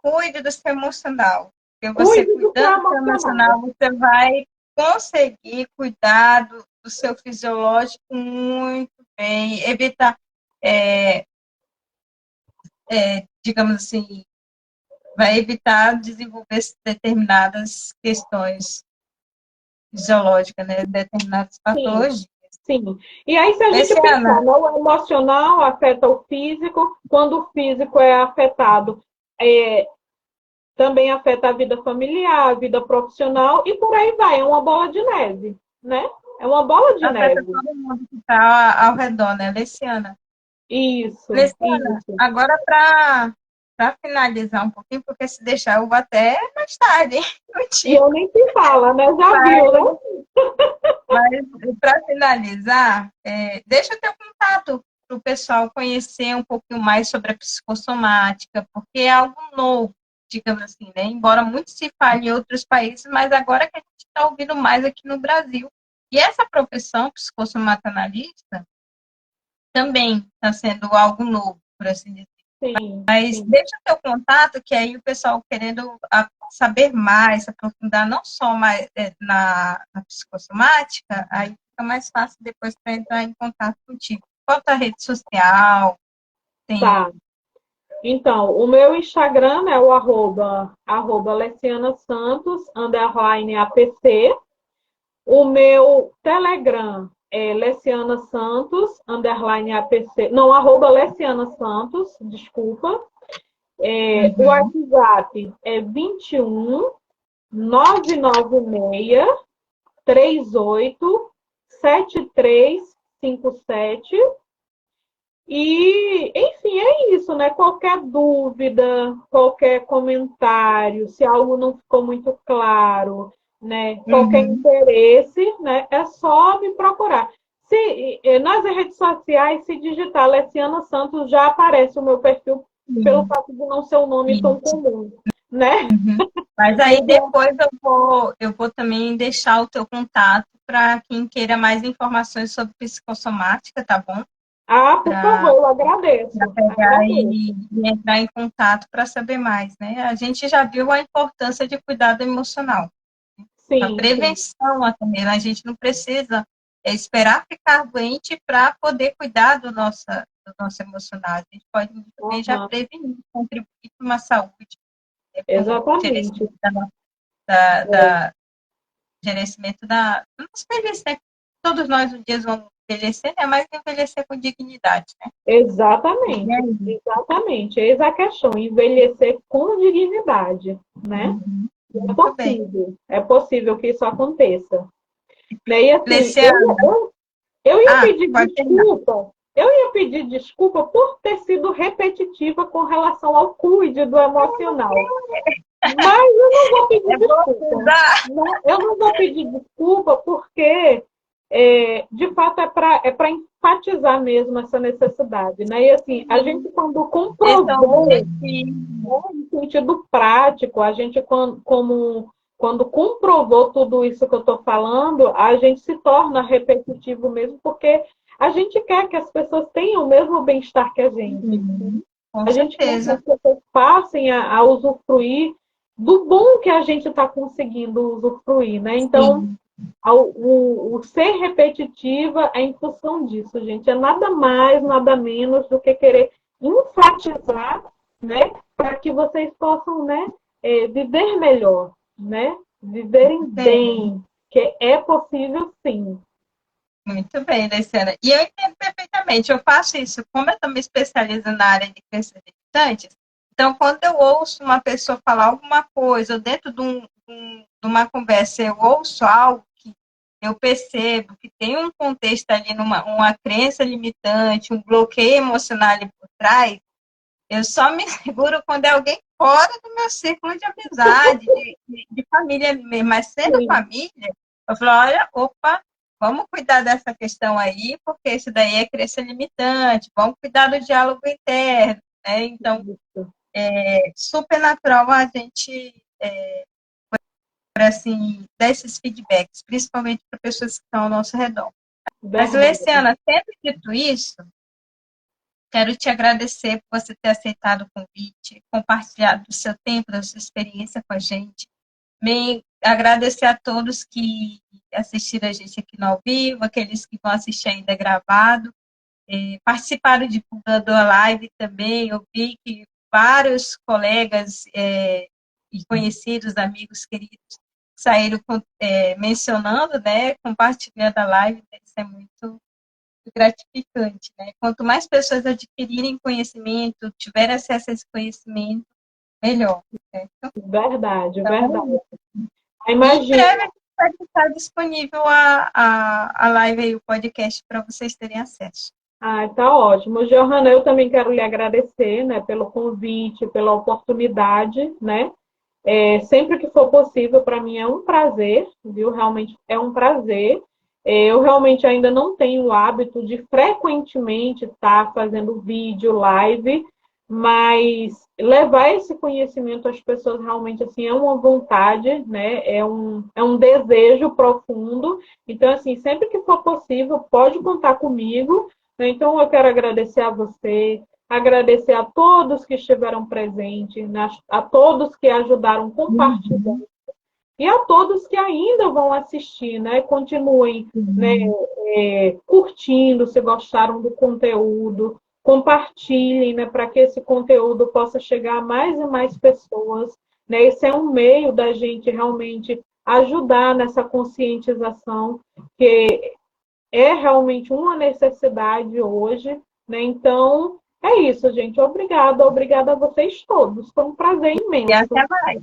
cuide do seu emocional. Porque você cuidando do seu emocional, você vai conseguir cuidar do seu fisiológico muito bem, evitar, digamos assim, vai evitar desenvolver determinadas questões fisiológicas, né? Determinadas patologias. Sim. E aí, se a gente pensar, né, o emocional afeta o físico, quando o físico é afetado, também afeta a vida familiar, a vida profissional, e por aí vai, é uma bola de neve, né? É uma bola de neve. Afeta todo mundo que está ao redor, né, Luciana? Isso. Luciana, agora para finalizar um pouquinho, porque se deixar eu vou até mais tarde. E eu nem se fala, né? Já viu, né? Mas para finalizar, deixa o teu contato para o pessoal conhecer um pouquinho mais sobre a psicossomática, porque é algo novo, digamos assim, né? Embora muito se fale em outros países, mas agora que a gente está ouvindo mais aqui no Brasil. E essa profissão, psicossomatanalista, também está sendo algo novo, por assim dizer. Mas deixa o teu contato, que aí o pessoal querendo saber mais, aprofundar não só mais na psicossomática, aí fica mais fácil depois para entrar em contato contigo. Qual a rede social? Tem... Tá. Então, o meu Instagram é o arroba Leciana Santos, _APC. O meu Telegram é Leciana Santos, _APC. Não, arroba Leciana Santos, desculpa. O WhatsApp é 21 996 38 7357. E, enfim, é isso, né? Qualquer dúvida, qualquer comentário, se algo não ficou muito claro, né? Qualquer Uhum. interesse, né? É só me procurar. Nas redes sociais, se digitar Leciana Santos, já aparece o meu perfil pelo Sim, fato de não ser um nome tão isso. comum, né? Uhum. Mas aí Então, depois eu vou também deixar o teu contato para quem queira mais informações sobre psicossomática, tá bom? por favor, Para eu agradeço. pegar Agradeço. e entrar em contato para saber mais, né? A gente já viu a importância de cuidado emocional, a Sim, sim. prevenção até mesmo. A gente não precisa esperar ficar doente para poder cuidar do nosso emocional. A gente pode muito bem já Aham, prevenir, contribuir para uma saúde, com o exatamente. gerenciamento É, gerenciamento do nosso envelhecer. Todos nós um dia vamos envelhecer, né? Mas envelhecer com dignidade, né? E exatamente. aí? Exatamente. Eis a questão, envelhecer com dignidade, né? Uhum. Muito bem. É possível que isso aconteça. Né? E assim, Luciana, eu ia ah, pedir pode terminar. desculpa, eu ia pedir desculpa por ter sido repetitiva com relação ao cuide do emocional. Mas eu não vou pedir É bom desculpa. cuidar. Né? Eu não vou pedir desculpa porque, de fato, é para enfatizar mesmo essa necessidade. Né? E assim, a gente quando Esse é o comprovou, objetivo. né, em sentido prático, a gente quando comprovou tudo isso que eu estou falando, a gente se torna repetitivo mesmo, porque a gente quer que as pessoas tenham o mesmo bem-estar que a gente. Sim, com A gente quer que certeza. as pessoas passem a usufruir do bom que a gente está conseguindo usufruir, né? Então, Sim, o ser repetitiva é em função disso, gente. É nada mais, nada menos do que querer enfatizar, né? Para que vocês possam, né? Viver melhor, né? Viverem bem. bem, que é possível sim. Muito bem, Luciana. E eu entendo perfeitamente. Eu faço isso, como eu estou me especializando na área de crenças limitantes, então, quando eu ouço uma pessoa falar alguma coisa, ou dentro de uma conversa, eu ouço algo que eu percebo que tem um contexto ali, uma crença limitante, um bloqueio emocional ali por trás, eu só me seguro quando é alguém fora do meu círculo de amizade, de família mesmo. Mas sendo Sim, família, eu falo, olha, opa, vamos cuidar dessa questão aí, porque isso daí é crença limitante, vamos cuidar do diálogo interno, né? Então, isso. é super natural a gente, para assim, dar esses feedbacks, principalmente para pessoas que estão ao nosso redor. Mas, Verdade. Luciana, tendo dito isso, quero te agradecer por você ter aceitado o convite, compartilhado o seu tempo, da sua experiência com a gente. Bem, agradecer a todos que assistiram a gente aqui no ao vivo, aqueles que vão assistir ainda gravado, participaram divulgando a live também. Eu vi que vários colegas e conhecidos, amigos queridos, saíram mencionando, né, compartilhando a live. Isso é muito gratificante, né? Quanto mais pessoas adquirirem conhecimento, tiverem acesso a esse conhecimento, melhor. Certo? Verdade, verdade. Então, e em breve Imagina. a gente vai estar disponível a live e o podcast para vocês terem acesso. Tá ótimo. Johanna, eu também quero lhe agradecer, né, pelo convite, pela oportunidade, né? Sempre que for possível, para mim é um prazer, viu? Realmente é um prazer. Eu realmente ainda não tenho o hábito de frequentemente estar fazendo vídeo, live, mas levar esse conhecimento às pessoas realmente assim é uma vontade, né? É um desejo profundo. Então, assim, sempre que for possível, pode contar comigo. Né? Então, eu quero agradecer a você, agradecer a todos que estiveram presentes, né? A todos que ajudaram compartilhando Uhum. e a todos que ainda vão assistir, né? Continuem, né, Sim. curtindo, se gostaram do conteúdo, compartilhem, né, para que esse conteúdo possa chegar a mais e mais pessoas. Né? Esse é um meio da gente realmente ajudar nessa conscientização, que é realmente uma necessidade hoje. Né? Então, é isso, gente. Obrigada, obrigada a vocês todos. Foi um prazer E imenso. até mais.